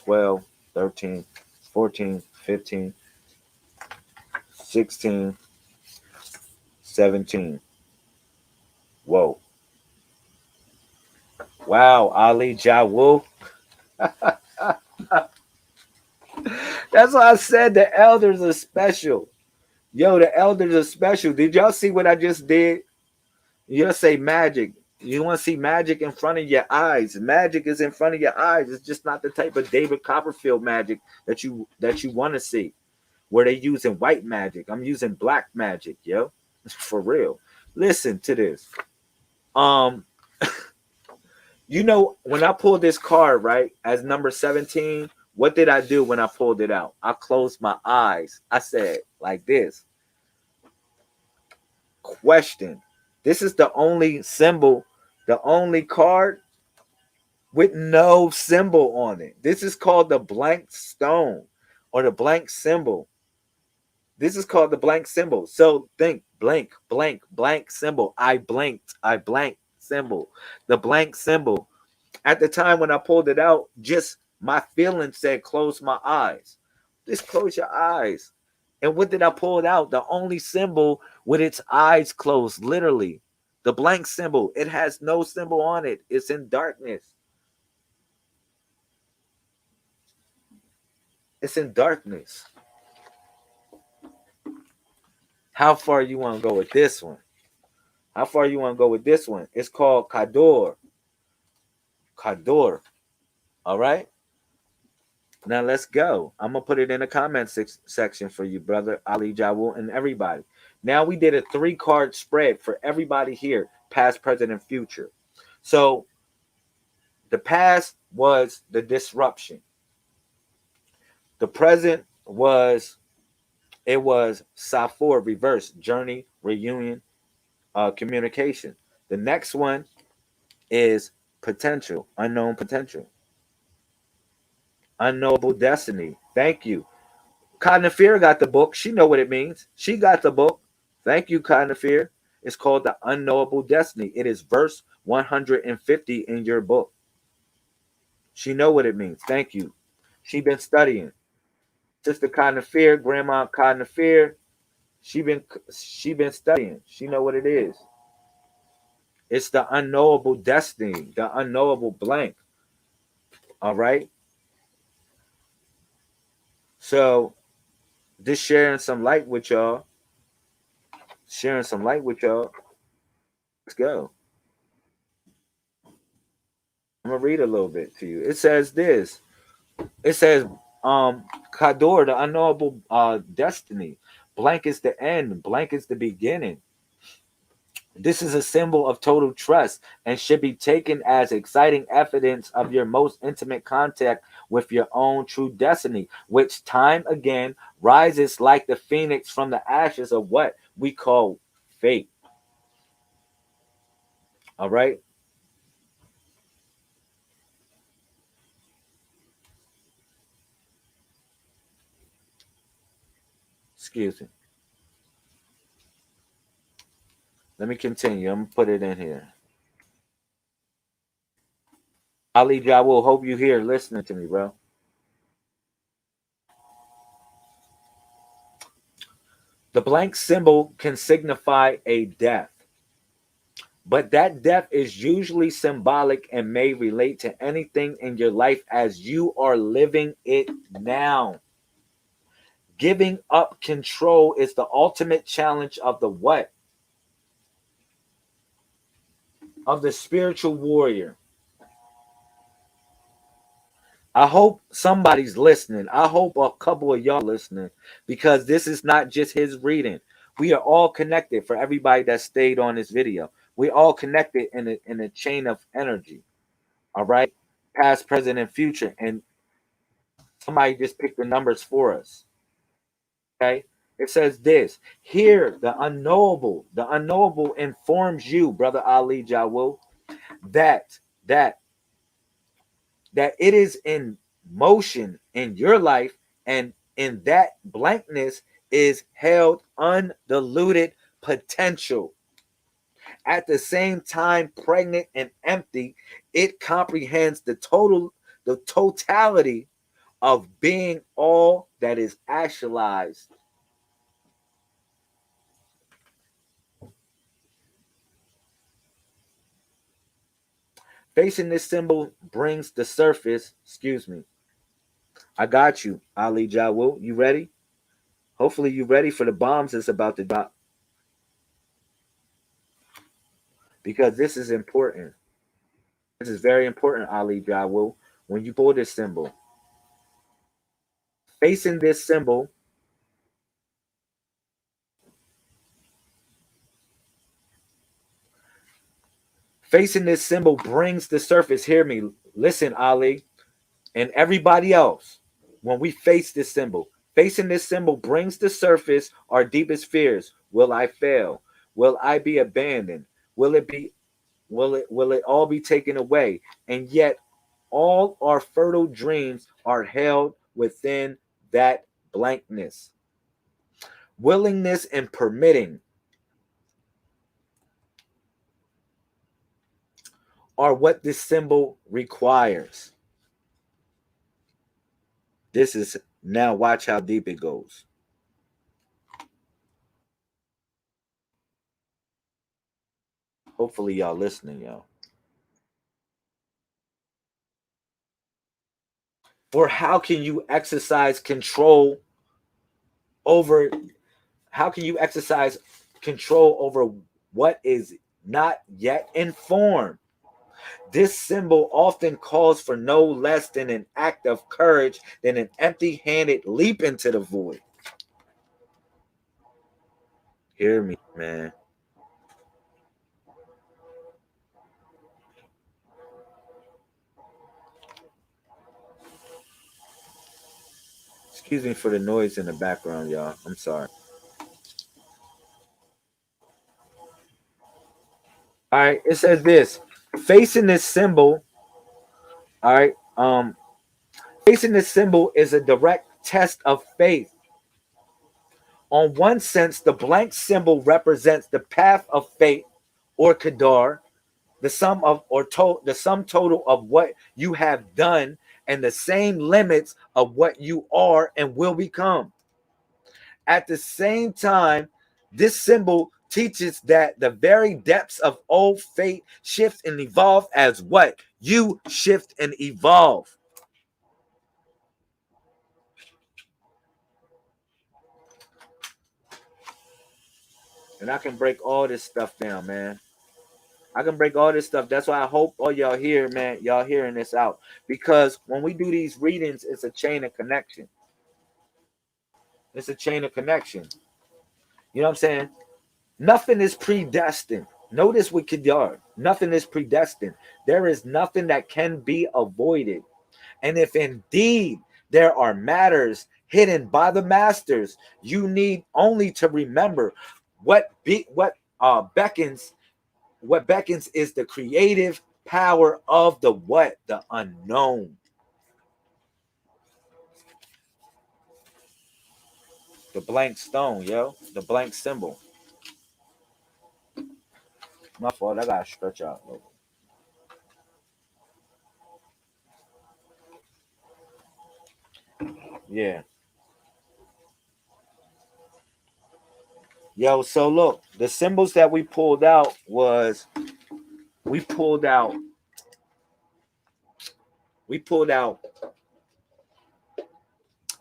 12, 13, 14, 15, 16, 17. Whoa. Wow, Ali Jawu. That's why I said the elders are special. Yo, the elders are special. Did y'all see what I just did? You just say magic. You want to see magic in front of your eyes. Magic is in front of your eyes. It's just not the type of David Copperfield magic that you want to see, where they using white magic. I'm using black magic, yo. For real. Listen to this. You know, when I pulled this card, right, as number 17, what did I do when I pulled it out? I closed my eyes. I said like this. Question. This is the only symbol, the only card with no symbol on it. This is called the blank stone or the blank symbol. This is called the blank symbol. So think blank, blank, blank symbol. I blanked, I blanked symbol. The blank symbol. At the time when I pulled it out, just my feeling said close my eyes. Just close your eyes. And what did I pull it out? The only symbol with its eyes closed, literally. The blank symbol. It has no symbol on it. It's in darkness. It's in darkness. How far you want to go with this one? How far you want to go with this one? It's called Kador. Kador. All right? Now let's go. I'm going to put it in the comment section for you, brother Ali Jawul and everybody. Now we did a 3-card spread for everybody here, past, present, and future. So the past was the disruption. The present was Safor, reverse, journey, reunion, communication. The next one is potential, unknown potential. Unknowable destiny. Thank you. Kadnafir got the book. She know what it means. She got the book. Thank you, Kadnafir. It's called the Unknowable Destiny. It is verse 150 in your book. She know what it means. Thank you. She been studying. Sister Kadnafir, Grandma Kadnafir, she been studying. She know what it is. It's the unknowable destiny, the unknowable blank. All right. So, just sharing some light with y'all. Sharing some light with y'all. Let's go. I'm gonna read a little bit to you. It says this. It says, Kador, the unknowable destiny. Blank is the end. Blank is the beginning. This is a symbol of total trust and should be taken as exciting evidence of your most intimate contact with your own true destiny, which time again rises like the phoenix from the ashes of what we call fate. All right. Excuse me. Let me continue. I'm going to put it in here. Ali Jawul, hope you here listening to me, bro. The blank symbol can signify a death, but that death is usually symbolic and may relate to anything in your life as you are living it now. Giving up control is the ultimate challenge of the what? Of the spiritual warrior. I hope somebody's listening. I hope a couple of y'all listening, because this is not just his reading. We are all connected. For everybody that stayed on this video, we all connected in a chain of energy. All right, past, present, and future. And somebody just picked the numbers for us. Okay, it says this here: the unknowable informs you, brother Ali Jawul, that it is in motion in your life, and in that blankness is held undiluted potential. At the same time, pregnant and empty, it comprehends the totality of being all that is actualized. Facing this symbol brings the surface. Excuse me. I got you, Ali Jawul. You ready? Hopefully you ready for the bombs that's about to drop. Because this is important. This is very important, Ali Jawul. When you pull this symbol, facing this symbol brings the surface. Hear me. Listen, Ali, and everybody else. When we face this symbol, facing this symbol brings the surface our deepest fears. Will I fail? Will I be abandoned? Will it all be taken away? And yet all our fertile dreams are held within that blankness. Willingness and permitting are what this symbol requires. This is now, watch how deep it goes. Hopefully, y'all listening, y'all. Or how can you exercise control over? How can you exercise control over what is not yet informed? This symbol often calls for no less than an act of courage than an empty-handed leap into the void. Hear me, man. Excuse me for the noise in the background, y'all. I'm sorry. All right, it says this. Facing this symbol, all right, facing this symbol is a direct test of faith. On one sense, the blank symbol represents the path of fate, or Kadar, the sum of the sum total of what you have done and the same limits of what you are and will become. At the same time, this symbol teaches that the very depths of old fate shift and evolve as what? You shift and evolve. And I can break all this stuff down, man. I can break all this stuff. That's why I hope all y'all here, man, y'all hearing this out. Because when we do these readings, it's a chain of connection. It's a chain of connection. You know what I'm saying? Nothing is predestined. Notice with Kadar, nothing is predestined. There is nothing that can be avoided. And if indeed there are matters hidden by the masters, you need only to remember what beckons is the creative power of the what? The unknown. The blank stone, yo. The blank symbol. My fault. I gotta stretch out. Yeah. Yo, so look, the symbols that we pulled out was we pulled out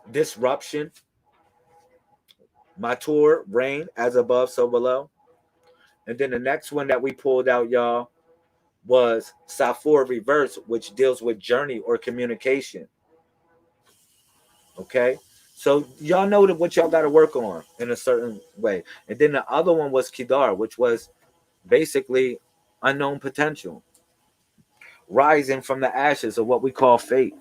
disruption, matur, reign, as above, so below. And then the next one that we pulled out, y'all, was Safor reverse, which deals with journey or communication. Okay, so y'all know that what y'all got to work on in a certain way. And then the other one was Kidar, which was basically unknown potential, rising from the ashes of what we call fate.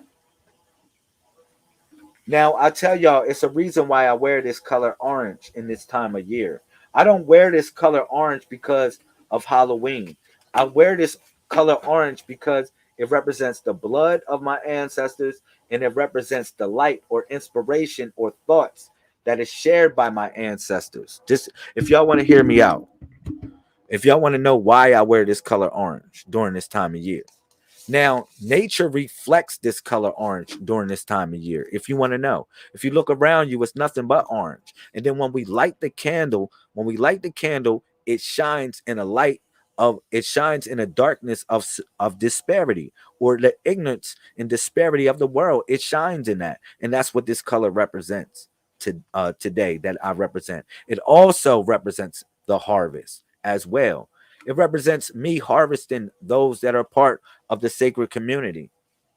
Now, I tell y'all, it's a reason why I wear this color orange in this time of year. I don't wear this color orange because of Halloween. I wear this color orange because it represents the blood of my ancestors and it represents the light or inspiration or thoughts that is shared by my ancestors. Just if y'all want to hear me out, if y'all want to know why I wear this color orange during this time of year. Now, nature reflects this color orange during this time of year. If you want to know, if you look around you, it's nothing but orange. And then when we light the candle, it shines in a light of, it shines in a darkness of disparity, or the ignorance and disparity of the world. It shines in that, and that's what this color represents today that I represent. It also represents the harvest as well. It represents me harvesting those that are part of the sacred community.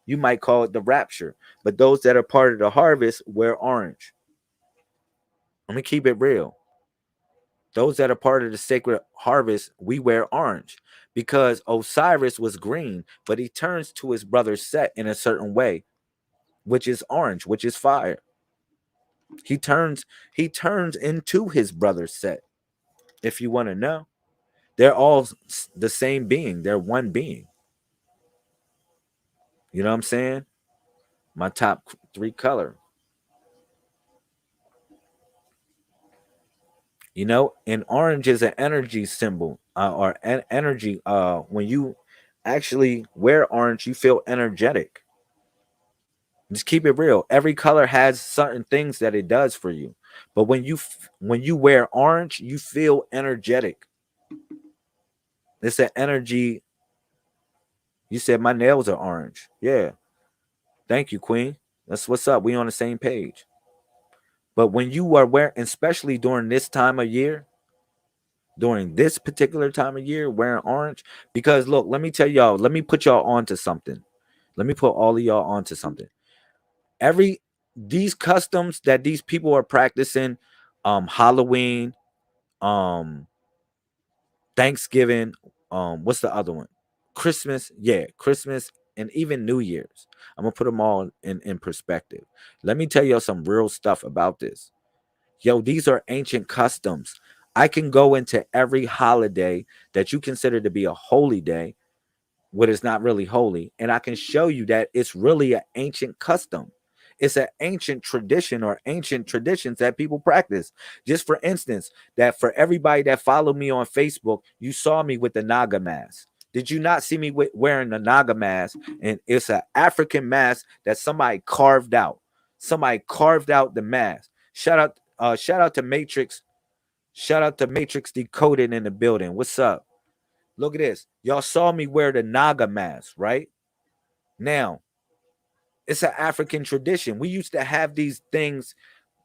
You might call it the rapture, but those that are part of the harvest wear orange. Let me keep it real. Those that are part of the sacred harvest, we wear orange because Osiris was green, but he turns to his brother Set in a certain way, which is orange, which is fire. He turns into his brother Set. If you want to know, they're all the same being. They're one being. You know what I'm saying? My top 3 color. You know, and orange is an energy symbol, or an energy. When you actually wear orange, you feel energetic. Just keep it real. Every color has certain things that it does for you, but when you wear orange, you feel energetic. It's an energy. You said my nails are orange. Yeah, thank you, Queen. That's what's up. We on the same page. But when you are wearing, especially during this time of year, during this particular time of year, wearing orange, because look, let me tell y'all, let me put y'all onto something. Let me put all of y'all onto something. These customs that these people are practicing, Halloween, um, Thanksgiving, what's the other one? Christmas, yeah, Christmas, and even New Year's. I'm gonna put them all in perspective. Let me tell y'all some real stuff about this. Yo, these are ancient customs. I can go into every holiday that you consider to be a holy day, what is not really holy, and I can show you that it's really an ancient custom. It's an ancient tradition or ancient traditions that people practice. Just for instance, that for everybody that followed me on Facebook, you saw me with the Naga mask. Did you not see me wearing the Naga mask? And it's an African mask that somebody carved out. Somebody carved out the mask. Shout out to Matrix. Shout out to Matrix Decoded in the building. What's up? Look at this. Y'all saw me wear the Naga mask, right? Now, it's an African tradition. We used to have these things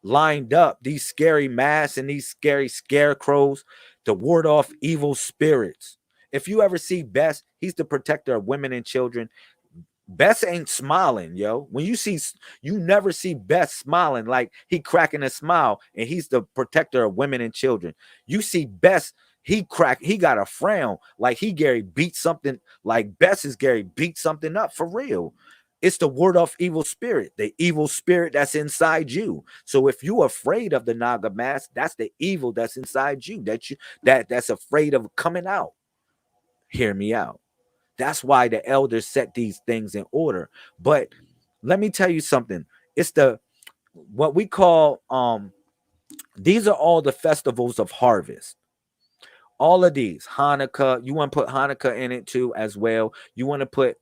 lined up, these scary masks and these scary scarecrows to ward off evil spirits. If you ever see Best, he's the protector of women and children. Best ain't smiling, yo. When you never see Best smiling like he cracking a smile, and he's the protector of women and children. You see Best, he got a frown like he Gary beat something, like Best is Gary beat something up for real. It's the ward off evil spirit, the evil spirit that's inside you. So if you're afraid of the Naga mask, that's the evil that's inside you, that's afraid of coming out. Hear me out. That's why the elders set these things in order. But let me tell you something. It's what we call these are all the festivals of harvest. All of these, Hanukkah, you want to put Hanukkah in it too as well. You want to put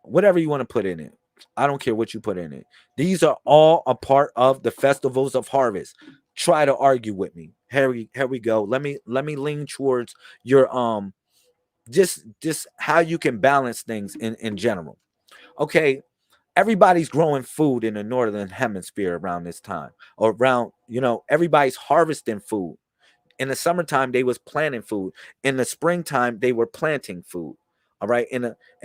whatever you want to put in it. I don't care what you put in it. These are all a part of the festivals of harvest. Try to argue with me. Here we go. Let me lean towards your just how you can balance things in general. Okay, everybody's growing food in the northern hemisphere around this time, or around, everybody's harvesting food. In the summertime they was planting food. In the springtime they were planting food. All right, in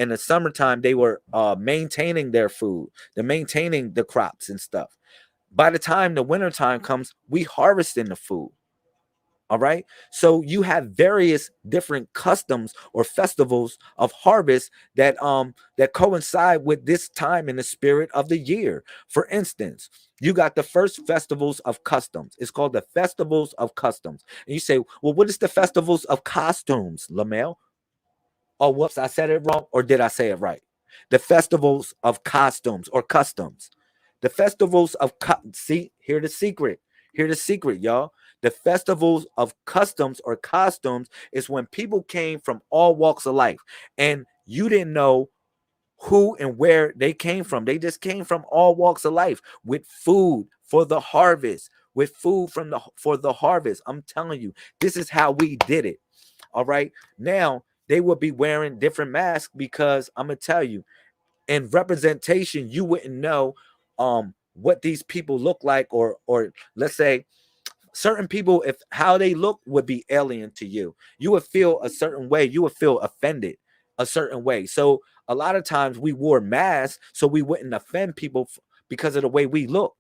the summertime they were maintaining their food. They're maintaining the crops and stuff. By the time the wintertime comes, we harvesting the food. All right. So you have various different customs or festivals of harvest that coincide with this time in the spirit of the year. For instance, you got the first festivals of customs. It's called the festivals of customs. And you say, well, what is the festivals of costumes, Lamel? Oh, whoops, I said it wrong, or did I say it right? The festivals of costumes or customs. The festivals of see, hear the secret. Hear the secret, y'all. The festivals of customs or costumes is when people came from all walks of life, and you didn't know who and where they came from. They just came from all walks of life with food for the harvest, with food for the harvest. I'm telling you, this is how we did it. All right. Now they will be wearing different masks because I'm gonna tell you, in representation, you wouldn't know what these people look like, or let's say certain people, if how they look would be alien to you. You would feel a certain way. You would feel offended a certain way. So a lot of times we wore masks so we wouldn't offend people because of the way we look.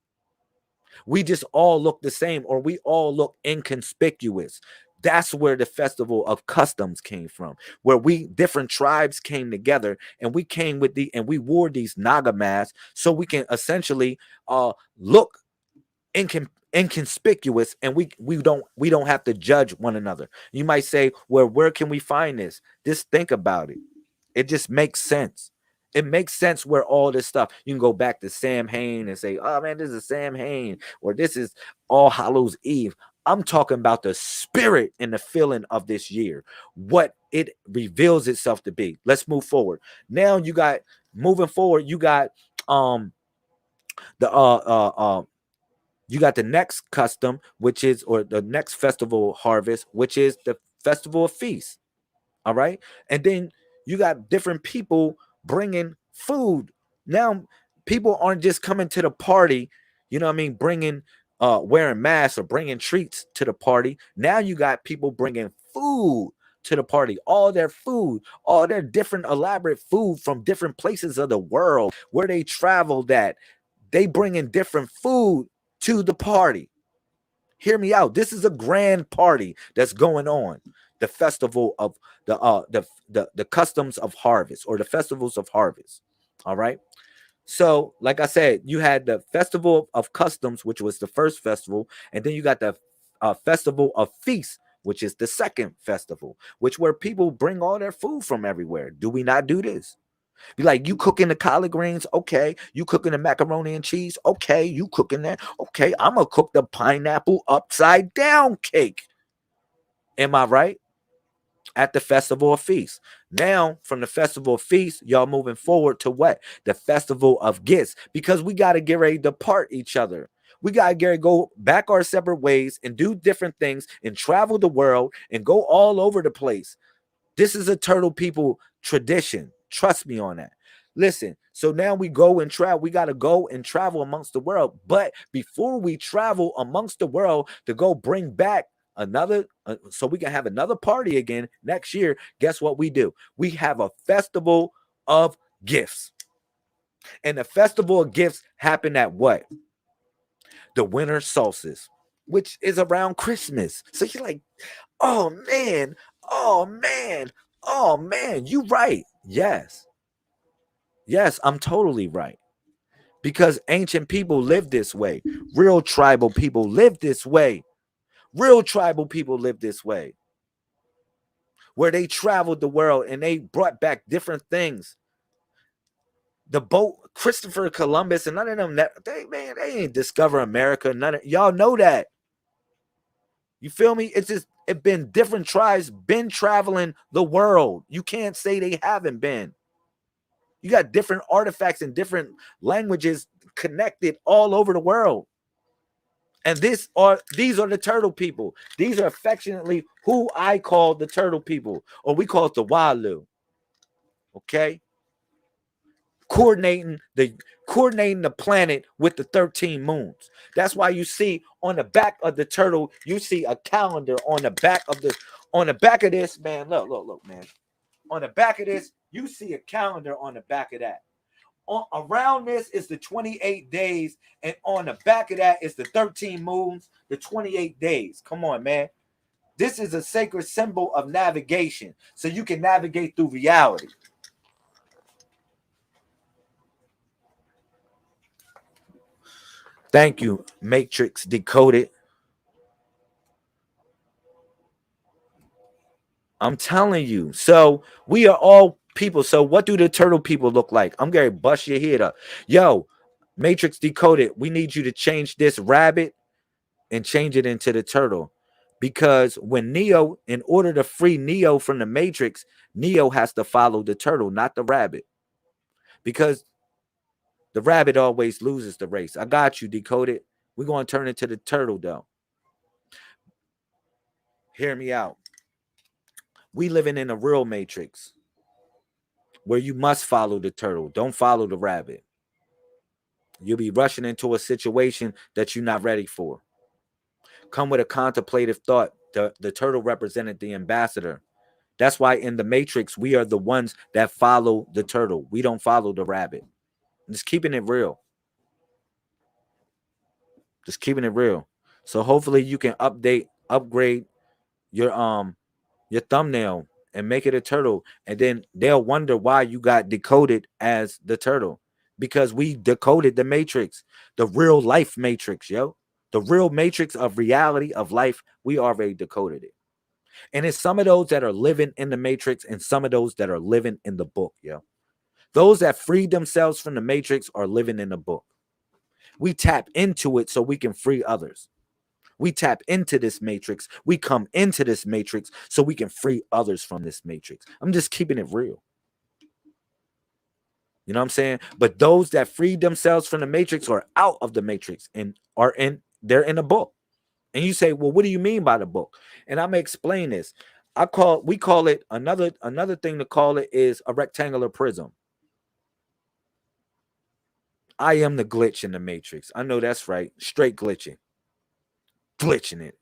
We just all look the same, or we all look inconspicuous. That's where the festival of customs came from, where we different tribes came together, and we came with and we wore these Naga masks so we can essentially look inconspicuous, and we don't have to judge one another. You might say, well, where can we find this? Just think about it. It just makes sense. It makes sense where all this stuff, you can go back to Sam Hain and say, oh man, this is Sam Hain, or this is All Hallows Eve. I'm talking about the spirit and the feeling of this year, what it reveals itself to be. Let's move forward. Now you got, moving forward, you got you got the next custom, which is, or the next festival harvest, which is the festival of feast. All right. And then you got different people bringing food. Now, people aren't just coming to the party, you know what I mean, bringing, wearing masks or bringing treats to the party. Now you got people bringing food to the party, all their food, all their different elaborate food from different places of the world where they traveled at. They bring in different food to the party. Hear me out. This is a grand party that's going on. The festival of the customs of harvest, or the festivals of harvest. All right. So, like I said, you had the festival of customs, which was the first festival, and then you got the festival of feast, which is the second festival, which where people bring all their food from everywhere. Do we not do this? Be like, you cooking the collard greens? Okay. You cooking the macaroni and cheese? Okay. You cooking that? Okay. I'm gonna cook the pineapple upside down cake. Am I right? At the festival of feast. Now, from the festival of feast, y'all moving forward to what? The festival of gifts, because we got to get ready to part each other. We got to get ready to go back our separate ways and do different things and travel the world and go all over the place. This is a Turtle People tradition. Trust me on that. Listen, so now we go and travel. We got to go and travel amongst the world. But before we travel amongst the world to go bring back another, so we can have another party again next year, guess what we do? We have a festival of gifts. And the festival of gifts happen at what? The winter solstice, which is around Christmas. So you're like, oh man, you right. Yes, I'm totally right. Because ancient people lived this way. Real tribal people lived this way. Real tribal people live this way, where they traveled the world and they brought back different things. The boat, Christopher Columbus, and none of them, they ain't discover America. None of y'all know that. You feel me? It's just, it been different tribes been traveling the world. You can't say they haven't been. You got different artifacts and different languages connected all over the world. And these are the Turtle People. These are affectionately who I call the Turtle People, or we call it the Walu. Okay? Coordinating the planet with the 13 moons. That's why you see on the back of the turtle, you see a calendar on the back of this, man. Look, man. On the back of this, you see a calendar on the back of that. Around this is the 28 days, and on the back of that is the 13 moons, the 28 days. Come on, man. This is a sacred symbol of navigation, so you can navigate through reality. Thank you, Matrix Decoded. I'm telling you. So we are all people. So what do the Turtle People look like? I'm going to bust your head up. Yo, Matrix Decoded, we need you to change this rabbit and change it into the turtle. Because when Neo, in order to free Neo from the Matrix, Neo has to follow the turtle, not the rabbit. Because the rabbit always loses the race. I got you, Decoded. We're going to turn into the turtle, though. Hear me out. We living in a real Matrix where you must follow the turtle. Don't follow the rabbit. You'll be rushing into a situation that you're not ready for. Come with a contemplative thought. The turtle represented the ambassador. That's why in the Matrix, we are the ones that follow the turtle. We don't follow the rabbit. Just keeping it real. Just keeping it real. So hopefully you can upgrade your thumbnail and make it a turtle, and then they'll wonder why you got decoded as the turtle, because we decoded the Matrix, the real life Matrix, yo, the real Matrix of reality of life. We already decoded it. And it's some of those that are living in the matrix and some of those that are living in the book, yo. Those that freed themselves from the matrix are living in the book. We tap into it so we can free others. We tap into this matrix. We come into this matrix so we can free others from this matrix. I'm just keeping it real. You know what I'm saying? But those that freed themselves from the matrix are out of the matrix and they're in a book. And you say, well, what do you mean by the book? And I'm gonna explain this. We call it another thing to call it is a rectangular prism. I am the glitch in the matrix. I know that's right. Straight glitching it.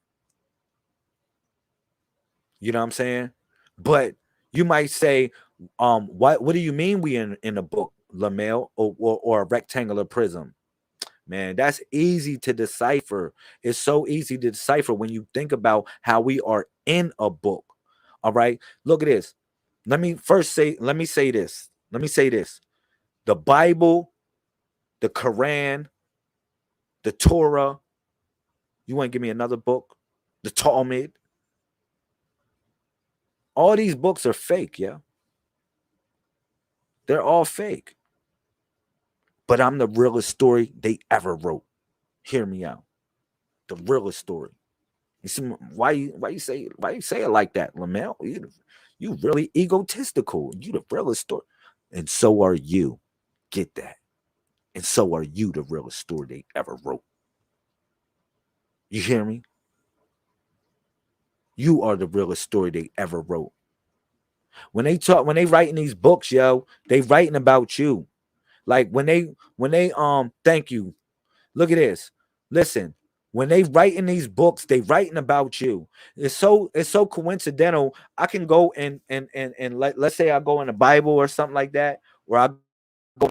You know what I'm saying? But you might say, what do you mean we in a book, Lamel, or a rectangular prism? Man, that's easy to decipher. It's so easy to decipher when you think about how we are in a book. All right. Look at this. Let me say this. The Bible, the Quran, the Torah. You want to give me another book? The Talmud. All these books are fake, yeah. They're all fake. But I'm the realest story they ever wrote. Hear me out. The realest story. You see, why you say it like that, Lamel? You really egotistical. You the realest story. And so are you. Get that. And so are you the realest story they ever wrote. You hear me? You are the realest story they ever wrote. When they writing these books, yo, they writing about you. Like when they thank you. Look at this. Listen, when they writing these books, they writing about you. It's so coincidental. I can go and let's say I go in the Bible or something like that, where I go.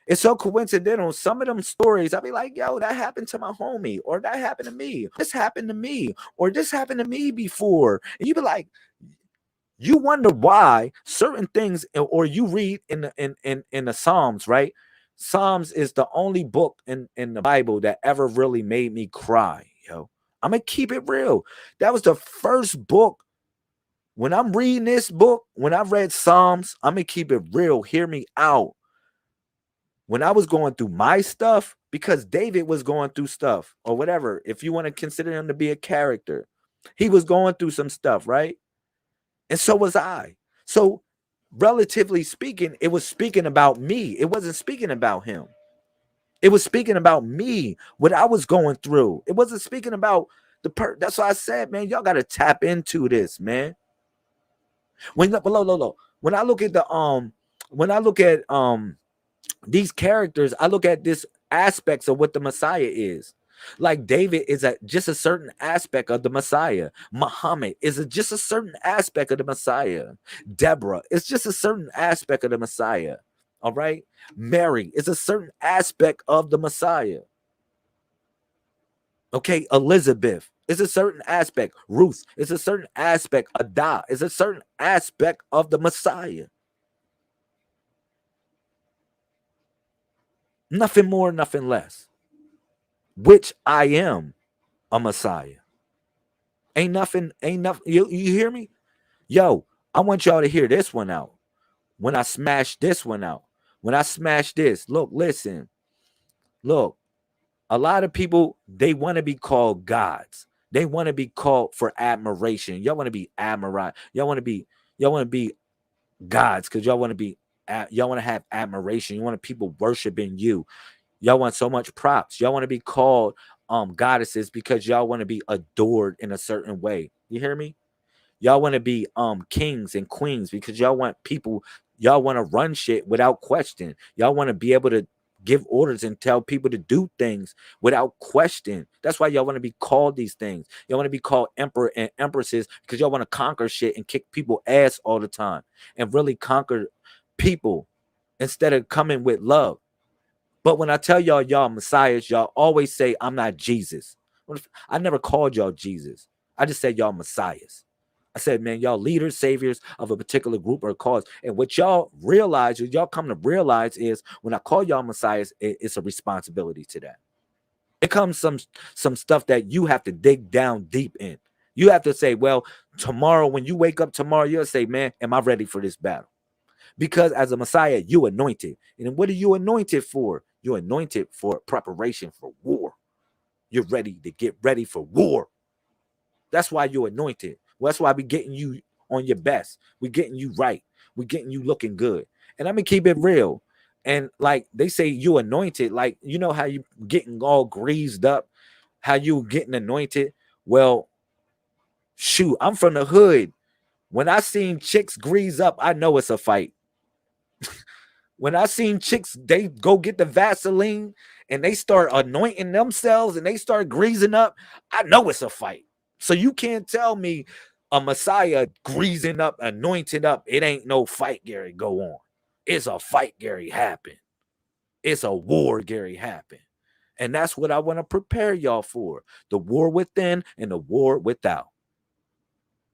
It's so coincidental. Some of them stories, I'll be like, yo, that happened to my homie, or that happened to me. This happened to me, or this happened to me before. And you be like, you wonder why certain things, or you read in the Psalms, right? Psalms is the only book in the Bible that ever really made me cry, yo. I'm gonna keep it real. That was the first book. When I'm reading this book, when I read Psalms, I'm gonna keep it real. Hear me out. When I was going through my stuff, because David was going through stuff, or whatever, if you want to consider him to be a character, he was going through some stuff, right? And so was I. So, relatively speaking, it was speaking about me. It wasn't speaking about him. It was speaking about me, what I was going through. It wasn't speaking about that's why I said, man, y'all got to tap into this, man. When I look at these characters, I look at this aspects of what the Messiah is. Like David is just a certain aspect of the Messiah. Muhammad is just a certain aspect of the Messiah. Deborah is just a certain aspect of the Messiah. All right. Mary is a certain aspect of the Messiah. Okay. Elizabeth is a certain aspect. Ruth is a certain aspect. Ada is a certain aspect of the Messiah. Nothing more, nothing less. Which I am a Messiah. Ain't nothing. You hear me? Yo, I want y'all to hear this one out. When I smash this one out. When I smash this. Look, listen. Look. A lot of people, they want to be called gods. They want to be called for admiration. Y'all want to be admired. Y'all want to be gods because y'all want to have admiration. You want people worshiping you. Y'all want so much props. Y'all want to be called goddesses because y'all want to be adored in a certain way. You hear me? Y'all want to be kings and queens because y'all want to run shit without question. Y'all want to be able to give orders and tell people to do things without question. That's why y'all want to be called these things. Y'all want to be called emperor and empresses because y'all want to conquer shit and kick people ass all the time and really conquer people instead of coming with love. But when I tell y'all messiahs, y'all always say, I'm not Jesus. I never called y'all Jesus. I just said y'all messiahs. I said, man, y'all leaders, saviors of a particular group or cause. And what y'all realize, what y'all come to realize is when I call y'all messiahs, it's a responsibility to that. It comes some stuff that you have to dig down deep in. You have to say, well, tomorrow, when you wake up tomorrow, you'll say, man, am I ready for this battle? Because as a Messiah, you anointed. And what are you anointed for? You're anointed for preparation for war. You're ready to get ready for war. That's why you're anointed. Well, that's why we're getting you on your best. We're getting you right. We're getting you looking good. And I'm going to keep it real. And like they say, you anointed, like, you know how you getting all greased up, how you getting anointed? Well, shoot, I'm from the hood. When I seen chicks grease up, I know it's a fight. When I seen chicks, they go get the Vaseline and they start anointing themselves and they start greasing up, I know it's a fight. So you can't tell me a Messiah greasing up, anointed up. It ain't no fight, Gary, go on. It's a fight, Gary, happen. It's a war, Gary, happen. And that's what I want to prepare y'all for. The war within and the war without.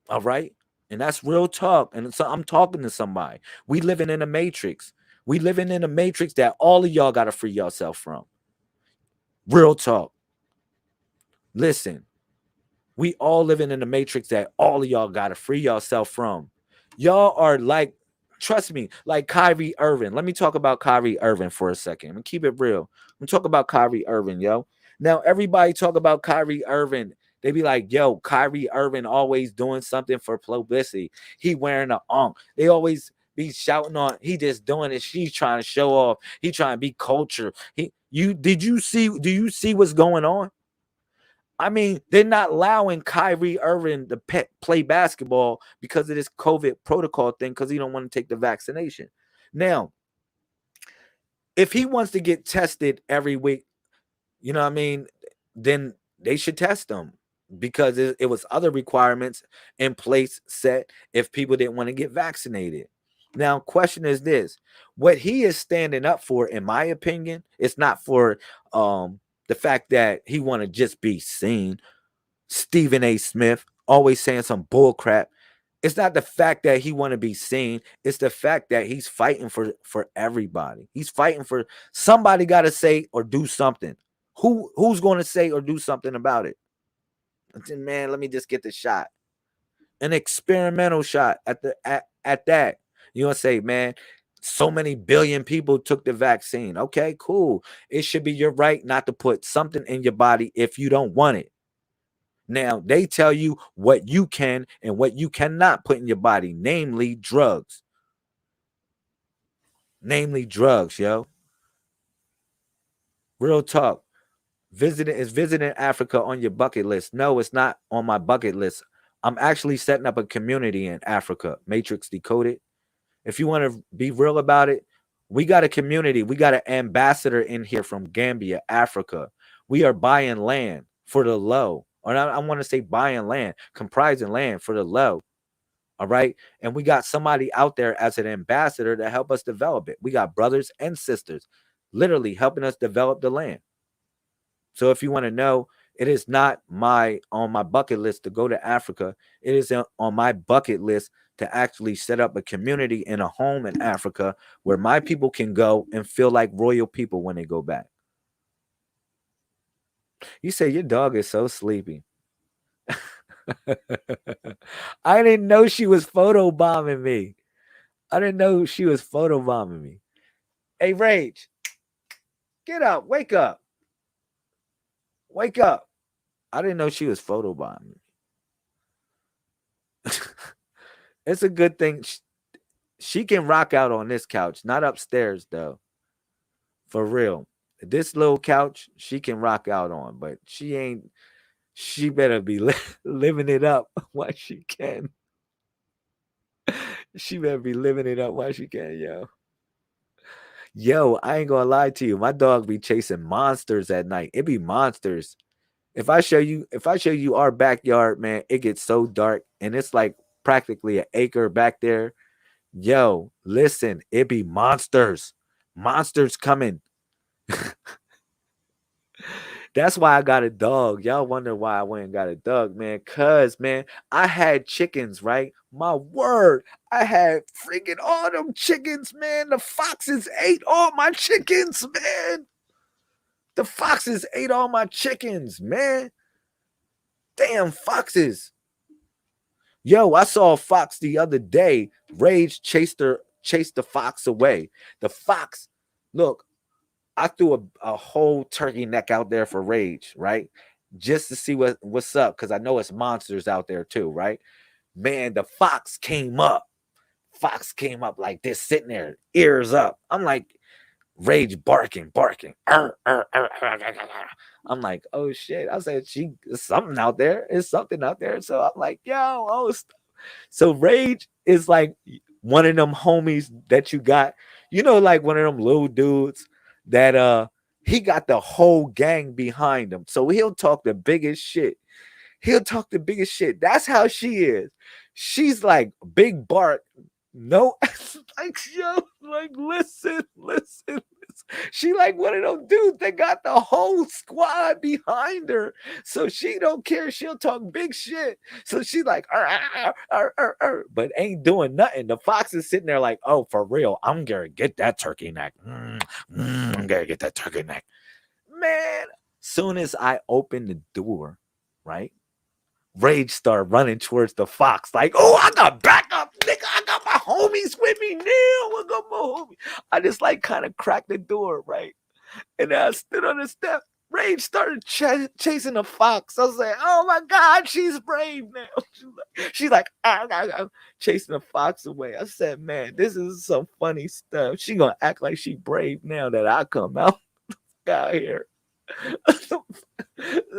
All right? And that's real talk. And so I'm talking to somebody. We living in a matrix. We living in a matrix that all of y'all got to free yourself from. Real talk. Listen, we all living in a matrix that all of y'all got to free yourself from. Y'all are like, trust me, like Kyrie Irving. Let me talk about Kyrie Irving for a second. I'm going to keep it real. I'm going to talk about Kyrie Irving, yo. Now, everybody talk about Kyrie Irving. They be like, yo, Kyrie Irving always doing something for publicity. He wearing an onk. They always be shouting on, he just doing it. She's trying to show off. He trying to be culture. Do you see what's going on? I mean, they're not allowing Kyrie Irving to play basketball because of this COVID protocol thing because he don't want to take the vaccination. Now, if he wants to get tested every week, you know what I mean, then they should test him because it was other requirements in place set if people didn't want to get vaccinated. Now, question is this. What he is standing up for, in my opinion, it's not for the fact that he want to just be seen. Stephen A. Smith always saying some bull crap. It's not the fact that he want to be seen. It's the fact that he's fighting for everybody. He's fighting for somebody got to say or do something. Who's going to say or do something about it? Man, let me just get the shot. An experimental shot at that. You're going to say, man, so many billion people took the vaccine. Okay, cool. It should be your right not to put something in your body if you don't want it. Now, they tell you what you can and what you cannot put in your body, namely drugs. Namely drugs, yo. Real talk. Visiting Africa on your bucket list? No, it's not on my bucket list. I'm actually setting up a community in Africa, Matrix Decoded. If you want to be real about it, we got a community. We got an ambassador in here from Gambia, Africa. We are buying land for the low. Or I want to say buying land, comprising land for the low. All right. And we got somebody out there as an ambassador to help us develop it. We got brothers and sisters literally helping us develop the land. So if you want to know, it is not on my bucket list to go to Africa. It is on my bucket list to actually set up a community in a home in Africa where my people can go and feel like royal people when they go back. You say your dog is so sleepy. I didn't know she was photobombing me. I didn't know she was photobombing me. Hey, Rage, get up. Wake up. Wake up. I didn't know she was photobombing me. It's a good thing. She can rock out on this couch. Not upstairs, though. For real. This little couch, she can rock out on. But she better be living it up while she can. She better be living it up while she can, yo. Yo, I ain't gonna lie to you. My dog be chasing monsters at night. It be monsters. If I show you our backyard, man, it gets so dark and it's like practically an acre back there. Yo, listen, it be monsters. Monsters coming. That's why I got a dog. Y'all wonder why I went and got a dog, man. Cause, man, I had chickens, right? My word. I had freaking all them chickens, man. The foxes ate all my chickens, man. The foxes ate all my chickens, man. Damn foxes. Yo, I saw a fox the other day. Rage chased the fox away. The fox, look, I threw a whole turkey neck out there for Rage, right? Just to see what's up, because I know it's monsters out there too, right? Man, the fox came up. Fox came up like this, sitting there, ears up. I'm like, Rage barking. Arr, arr, arr, arr, arr, arr. I'm like, oh shit. I said, it's something out there. It's something out there. So I'm like, yo, oh. So Rage is like one of them homies that you got, like one of them little dudes that he got the whole gang behind him. So he'll talk the biggest shit. That's how she is. She's like big Bart. No, like, yo, like, listen. She like one of those dudes that got the whole squad behind her. So she don't care. She'll talk big shit. So she like, but ain't doing nothing. The fox is sitting there like, oh, for real, I'm gonna get that turkey neck. I'm gonna get that turkey neck. Man, soon as I open the door, right? Rage started running towards the fox, like, oh, I got back up, nigga. I got my homies with me now. I got my homies. I just like kind of cracked the door, right? And I stood on the step. Rage started chasing the fox. I was like, oh my God, she's brave now. She's like, chasing the fox away. I said, man, this is some funny stuff. She gonna act like she brave now that I come out here.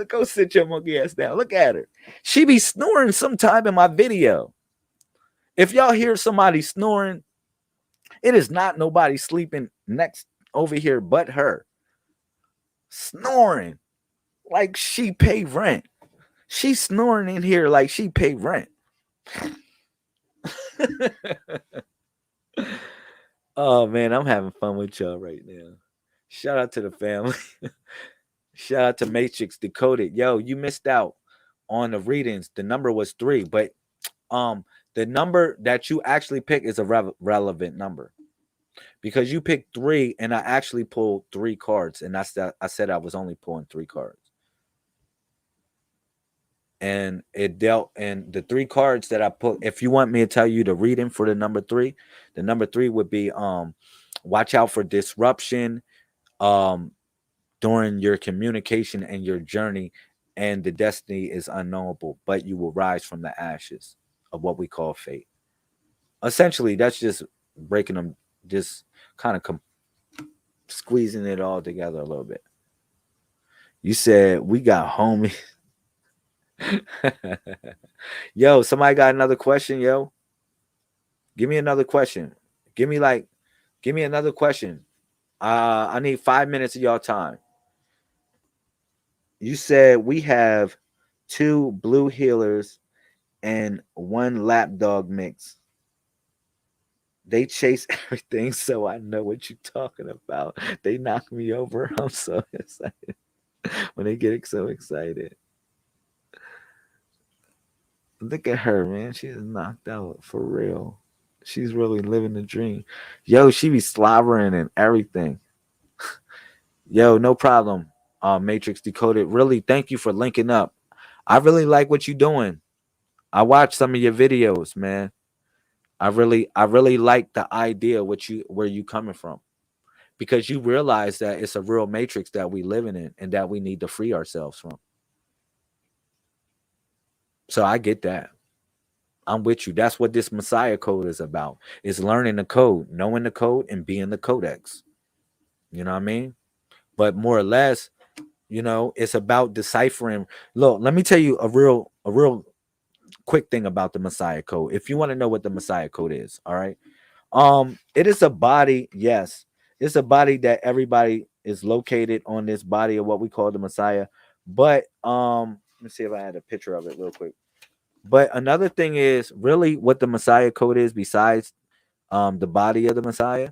Go sit your monkey ass down. Look at her. She be snoring sometime in my video. If y'all hear somebody snoring, it is not nobody sleeping next over here but her. Snoring like she pay rent. She's snoring in here like she pay rent. Oh man, I'm having fun with y'all right now. Shout out to the family. Shout out to Matrix Decoded. Yo, you missed out on the readings. The number was 3, but the number that you actually pick is a relevant number, because you picked 3 and I actually pulled 3 cards, and I said I was only pulling 3 cards. And it dealt, and the 3 cards that I put, if you want me to tell you the reading for the number 3, the number 3 would be watch out for disruption during your communication and your journey, and the destiny is unknowable, but you will rise from the ashes of what we call fate. Essentially, that's just breaking them, just kind of squeezing it all together a little bit. You said we got homies. Yo, somebody got another question? Yo, give me another question. Give me another question. I need 5 minutes of y'all time. You said we have 2 blue healers and 1 lapdog mix. They chase everything, so I know what you're talking about. They knock me over. I'm so excited when they get so excited. Look at her, man. She's knocked out for real. She's really living the dream. Yo, she be slobbering and everything. Yo, no problem. Matrix Decoded. Really, thank you for linking up. I really like what you're doing. I watched some of your videos, man. I really like the idea where you coming from, because you realize that it's a real matrix that we living in and that we need to free ourselves from. So I get that. I'm with you. That's what this Messiah code is about. Is learning the code, knowing the code, and being the codex. You know what I mean? But more or less, it's about deciphering. Look, let me tell you a real quick thing about the Messiah code. If you want to know what the Messiah code is, all right. It is a body, yes. It's a body that everybody is located on, this body of what we call the Messiah. But let me see if I had a picture of it real quick. But another thing is really what the Messiah code is, besides the body of the Messiah.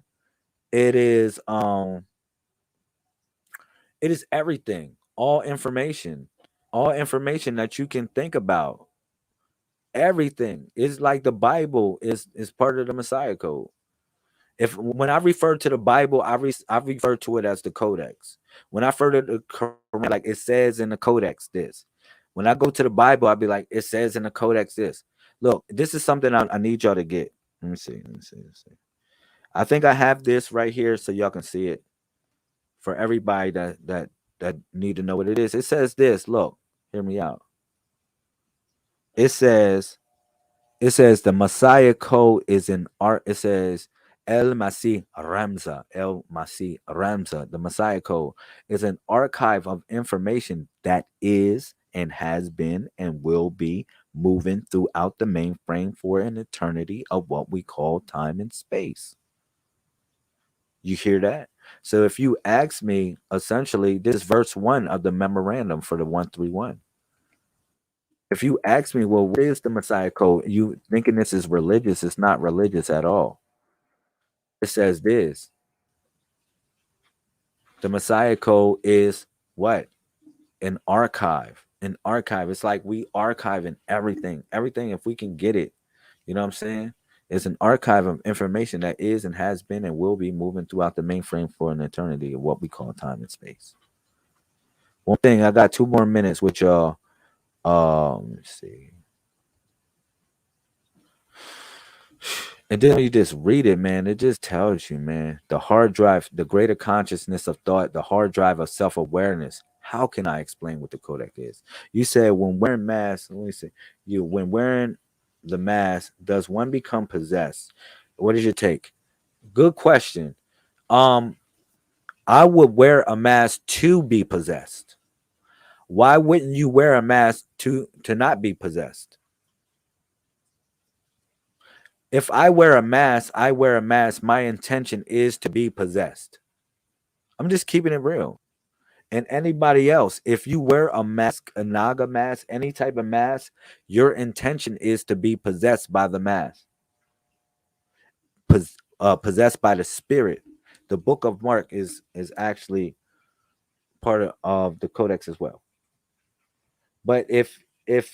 It is everything, all information that you can think about. Everything is like the Bible is part of the Messiah code. When I refer to the Bible, I refer to it as the codex. When I refer to the Quran, like it says in the codex this. When I go to the Bible, I'll be like, it says in the codex this. Look, this is something I need y'all to get. Let me see. Let me see. Let me see. I think I have this right here so y'all can see it for everybody that need to know what it is. It says this. Look, hear me out. It says the Messiah code is in art. It says El Masih Ramza. El Masih Ramza. The Messiah code is an archive of information that is and has been and will be moving throughout the mainframe for an eternity of what we call time and space. You hear that? So if you ask me, essentially, this is verse 1 of the memorandum for the 131. If you ask me, well, what is the Messiah code? You thinking this is religious? It's not religious at all. It says this: the Messiah code is what? An archive. An archive. It's like we archiving everything. Everything, if we can get it, you know what I'm saying? It's an archive of information that is and has been and will be moving throughout the mainframe for an eternity of what we call time and space. One thing, I got 2 more minutes with y'all. Let's see. And then you just read it, man. It just tells you, man, the hard drive, the greater consciousness of thought, the hard drive of self-awareness. How can I explain what the codec is? You said when wearing masks, let me see. When wearing the mask, does one become possessed? What is your take? Good question. I would wear a mask to be possessed. Why wouldn't you wear a mask to not be possessed? If I wear a mask, my intention is to be possessed. I'm just keeping it real. And anybody else, if you wear a mask, a Naga mask, any type of mask, your intention is to be possessed by the mask. Possessed by the spirit. The book of Mark is actually part of the codex as well. But if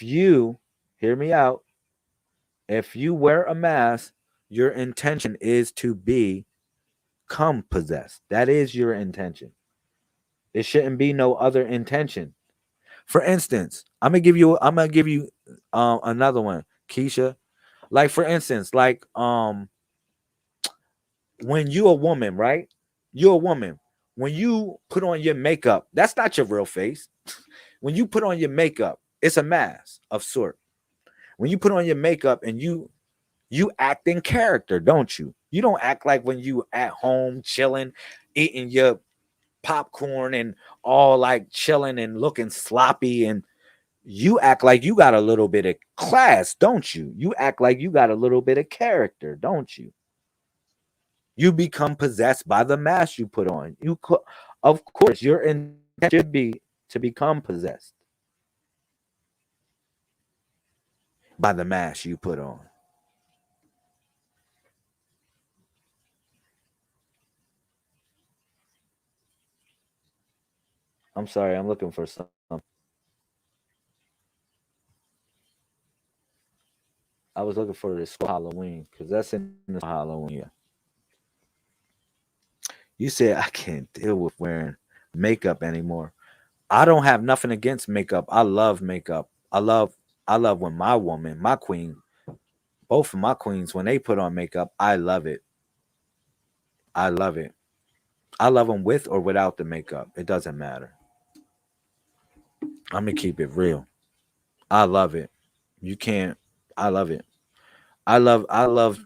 you hear me out, if you wear a mask, your intention is to become possessed. That is your intention. It shouldn't be no other intention. For instance, I'm gonna give you another one, Keisha. Like for instance, like when you a woman, right? You're a woman. When you put on your makeup, that's not your real face. When you put on your makeup, it's a mask of sort. When you put on your makeup and you act in character, don't you? You don't act like when you at home chilling, eating your popcorn and all like chilling and looking sloppy, and you act like you got a little bit of class, don't you? You act like you got a little bit of character, don't you? You become possessed by the mask you put on. Of course, your intention should be to become possessed by the mask you put on. I'm sorry, I'm looking for something. I was looking for this Halloween because that's in the Halloween. Yeah. You said I can't deal with wearing makeup anymore. I don't have nothing against makeup. I love makeup. I love when my woman, my queen, both of my queens, when they put on makeup, I love it. I love it. I love them with or without the makeup. It doesn't matter. I'm gonna keep it real. I love it. You can't. I love it. I love.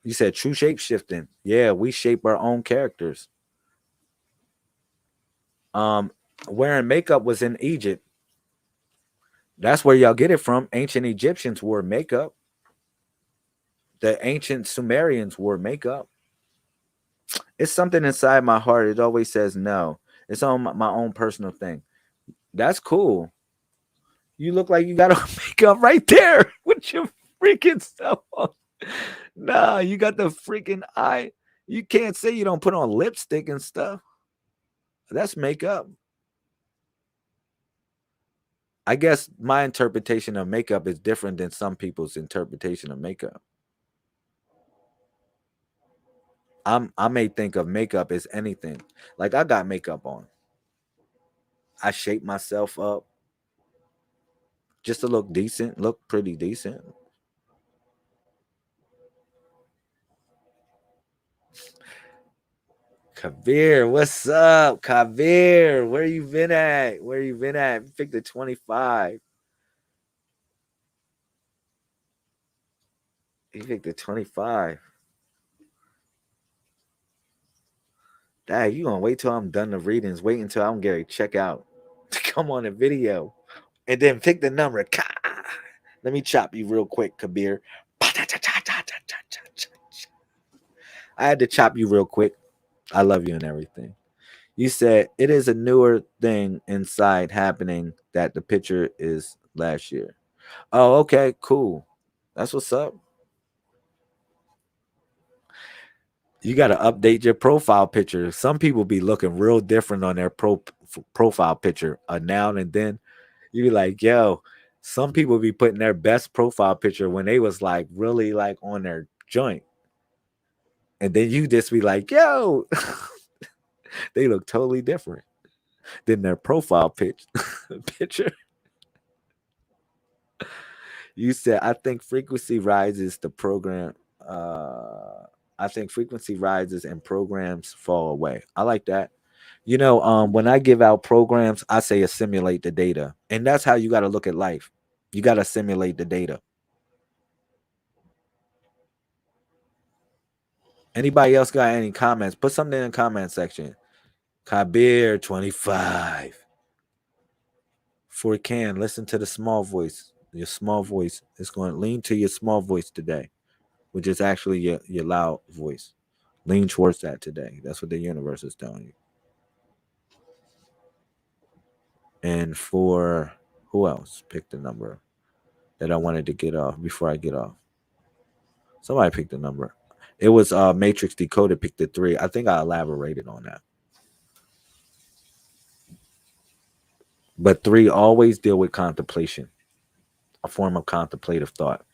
You said true shape shifting. Yeah, we shape our own characters. Wearing makeup was in Egypt. That's where y'all get it from. Ancient Egyptians wore makeup. The ancient Sumerians wore makeup. It's something inside my heart. It always says no. It's on my own personal thing. That's cool. You look like you got a makeup right there with your freaking stuff on. Nah, you got the freaking eye. You can't say you don't put on lipstick and stuff. That's makeup. I guess my interpretation of makeup is different than some people's interpretation of makeup. I may think of makeup as anything. Like I got makeup on. I shape myself up. just to look decent, look pretty decent. Kabir, what's up, Kabir? Where you been at? Where you been at? You picked the 25. You picked the 25. Dang, you gonna wait till I'm done the readings? Wait until I'm getting check out to come on the video, and then pick the number. Let me chop you real quick, Kabir. I had to chop you real quick. I love you and everything. You said it is a newer thing inside happening that the picture is last year. Oh, okay, cool. That's what's up. You got to update your profile picture. Some people be looking real different on their profile picture, a now and then. You be like, yo, some people be putting their best profile picture when they was like really like on their joint. And then you just be like, yo, they look totally different than their profile picture. You said, I think frequency rises, the program. I think frequency rises and programs fall away. I like that. You know, when I give out programs, I say assimilate the data. And that's how you got to look at life. You got to assimilate the data. Anybody else got any comments? Put something in the comment section. Kabir 25. For can listen to the small voice. Your small voice is going to lean to your small voice today, which is actually your loud voice. Lean towards that today. That's what the universe is telling you. And for who else picked the number that I wanted to get off before I get off? Somebody picked the number. It was Matrix Decoded picked the 3. I think I elaborated on that. But 3 always deal with contemplation, a form of contemplative thought.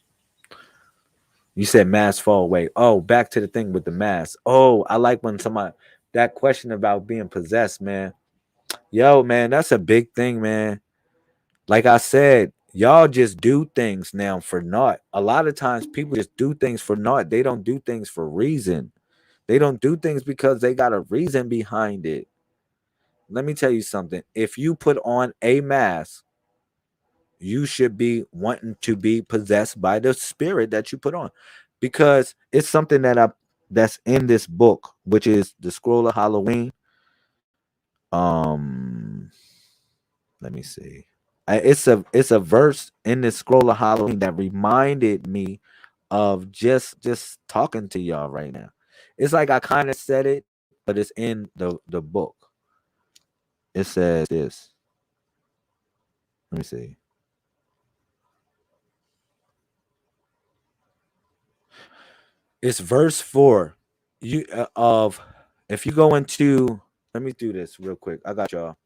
You said mass fall away. Oh, back to the thing with the mass. Oh, I like when somebody, that question about being possessed, man. Yo, man, that's a big thing, man. Like I said, y'all just do things now for naught. A lot of times people just do things for naught. They don't do things for reason. They don't do things because they got a reason behind it. Let me tell you something. If you put on a mask, you should be wanting to be possessed by the spirit that you put on, because it's something that's in this book, which is the Scroll of Halloween. Let me see. It's a verse in the Scroll of Halloween that reminded me of just talking to y'all right now. It's like I kind of said it, but it's in the book. It says this. Let me see. It's verse 4. You if you go into, let me do this real quick. I got y'all.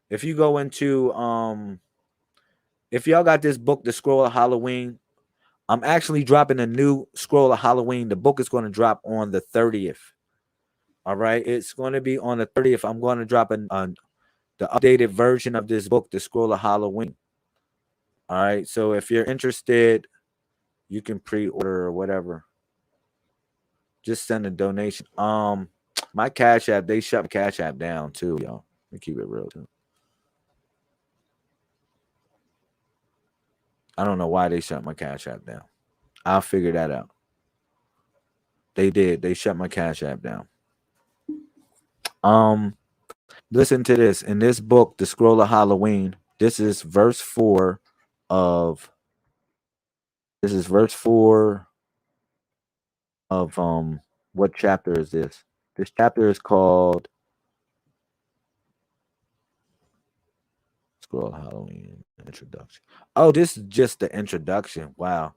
If you go into if y'all got this book, The Scroll of Halloween, I'm actually dropping a new Scroll of Halloween. The book is going to drop on the 30th. All right, it's going to be on the 30th. I'm going to drop the updated version of this book, The Scroll of Halloween. All right, so if you're interested, you can pre-order or whatever. Just send a donation. My Cash App, they shut Cash App down too, y'all. Let me keep it real too. I don't know why they shut my Cash App down. I'll figure that out. They did. They shut my Cash App down. Listen to this. In this book, The Scroll of Halloween, this is verse 4 of what chapter is this? This chapter is called Scroll of Halloween Introduction. Oh, this is just the introduction. Wow.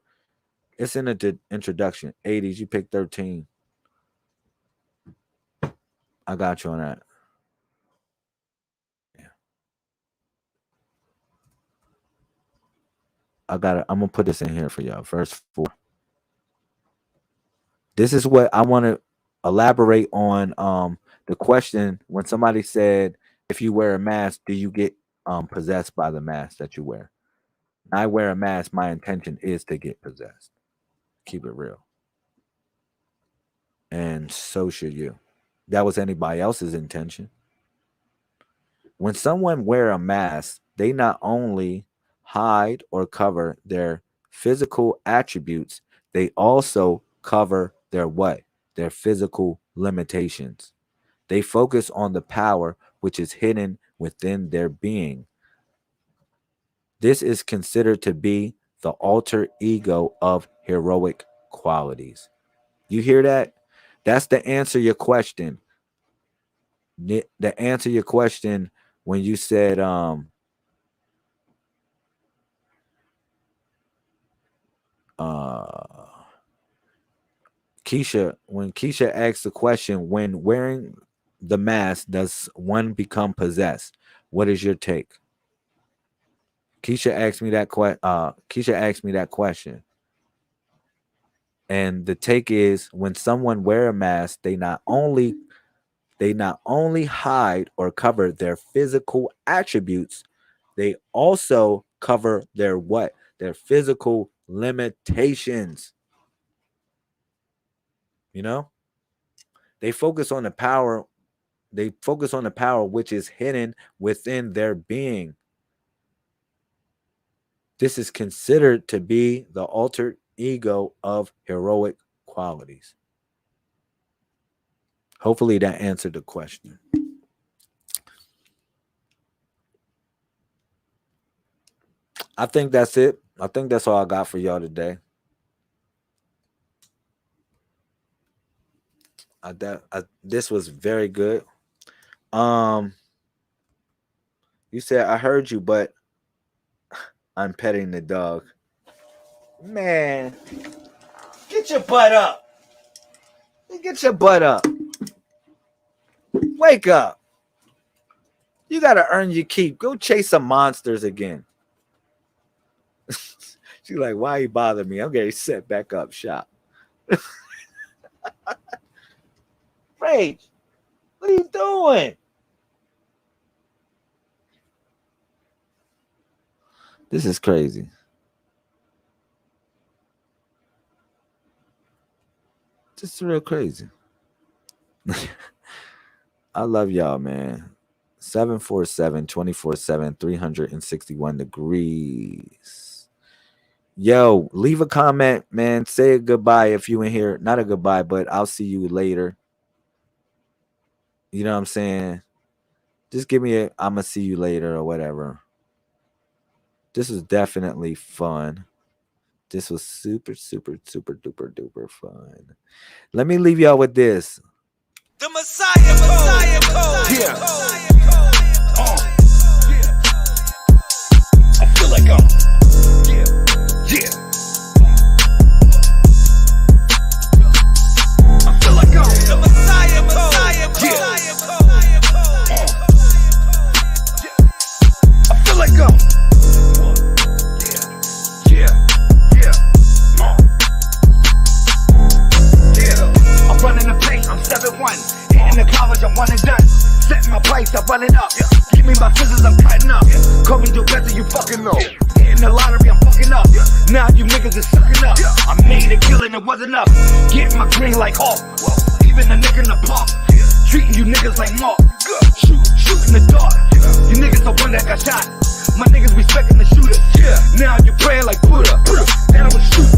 It's in the introduction. 80s, you picked 13. I got you on that. Yeah. I'm gonna put this in here for y'all. Verse 4. This is what I want to elaborate on. The question when somebody said, if you wear a mask, do you get possessed by the mask that you wear. I wear a mask, my intention is to get possessed. Keep it real. And so should you. That was anybody else's intention. When someone wear a mask, they not only hide or cover their physical attributes, they also cover their what? Their physical limitations. They focus on the power which is hidden within their being. This is considered to be the alter ego of heroic qualities. You hear that? That's the answer to your question. The answer to your question when you said Keisha, when Keisha asked the question, when wearing the mask, does one become possessed? What is your take? Keisha asked me that question. And the take is, when someone wear a mask, they not only hide or cover their physical attributes, they also cover their what? Their physical limitations. You know? They focus on the power. They focus on the power which is hidden within their being. This is considered to be the alter ego of heroic qualities. Hopefully that answered the question. I think that's it. I think that's all I got for y'all today. This was very good. You said, I heard you, but I'm petting the dog. Man, get your butt up. Get your butt up. Wake up. You got to earn your keep. Go chase some monsters again. She's like, why you bother me? I'm getting set back up shop. Rage, what are you doing? This is crazy. This is real crazy. I love y'all, man. 747-24/7, 361 degrees. Yo, leave a comment, man. Say a goodbye if you in here. Not a goodbye, but I'll see you later. You know what I'm saying? Just give me I'm going to see you later or whatever. This was definitely fun. This was super, super, super, duper, duper fun. Let me leave y'all with this. The Messiah code. Yeah. I feel like I'm. Yeah. I feel like I'm. The Messiah code. I feel like I'm. I'm running the paint, I'm 7'1". Hitting the college, I'm one and done. Setting my price, I'm running up. Give me my scissors, I'm cutting up. Call me the better, you fucking know. Hitting the lottery, I'm fucking up. Now you niggas is sucking up. I made a killing, it wasn't enough. Getting my green like Hawk. Even the nigga in the park. Treating you niggas like Mark. Shoot in the dark. You niggas the one that got shot. My niggas respecting the shooters. Now you praying like Buddha. And I'ma shoot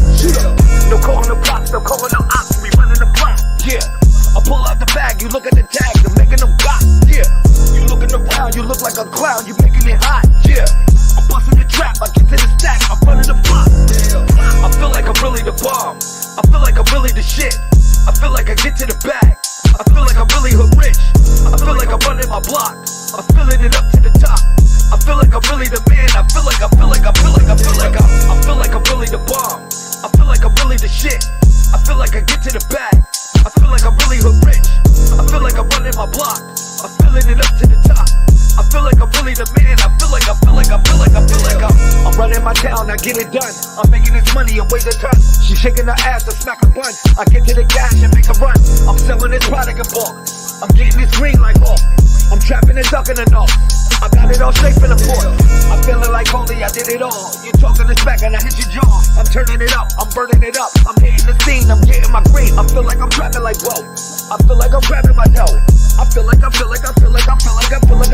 up. No calling the blocks, no calling the ops. We running the block. I pull out the bag, you look at the tags, I'm making them got. You looking around, you look like a clown, you making it hot. I'm busting the trap, I get to the stack, I'm running the block. I feel like I'm really the bomb. I feel like I'm really the shit. I feel like I get to the bag. I feel like I'm really hood rich. I feel like I'm running my block. I'm filling it up to the top. I feel like I'm really the man. I feel like I'm really the bomb. I feel like I'm really the shit. I feel like I get to the bag. I feel like I'm really hood rich. I feel like I'm running my block. I'm filling it up to the top. I feel like I'm really the man. I feel like I'm running my town. I get it done. I'm making this money and weighs a ton. She shaking her ass to smack a bun. I get to the cash and make a run. I'm selling this product in bulk. I'm getting this green like Hawk. I'm trapping and ducking and all. I got it all safe in the port. I'm feeling like holy, I did it all. You talking this back and I hit your jaw. I'm turning it up, I'm burning it up. I'm hitting the scene, I'm getting my green. I feel like I'm trapping like whoa. I feel like I'm grabbing my dough. I feel like I'm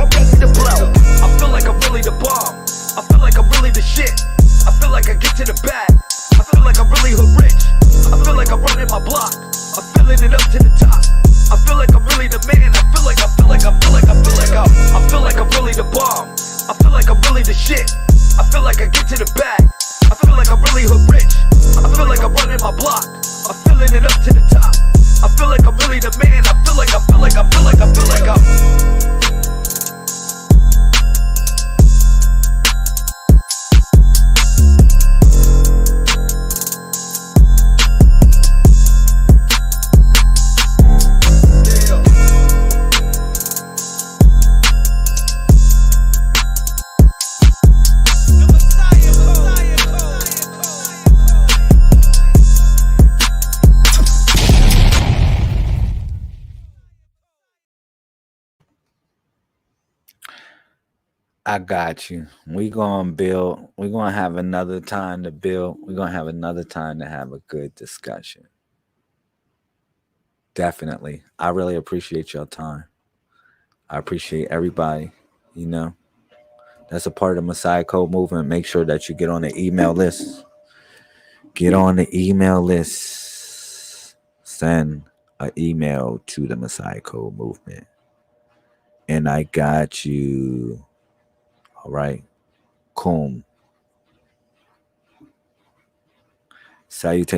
ready to blow. I feel like I'm really the bomb. I feel like I'm really the shit. I feel like I get to the bag. I feel like I'm really hood rich. I feel like I'm running my block. I'm filling it up to the top. I feel like I'm really the man. I feel like I'm really the bomb. I feel like I'm really the shit. I feel like I get to the bag. I feel like I'm really hood rich. I feel like I'm running my block. I'm filling it up to the top. I feel like I'm really the man. I feel like I got you. We're gonna build. We're gonna have another time to build. We're gonna have another time to have a good discussion. Definitely. I really appreciate your time. I appreciate everybody. You know, that's a part of the Messiah Code movement. Make sure that you get on the email list. Get on the email list. Send an email to the Messiah Code movement. And I got you. All right. Cool. Salutations.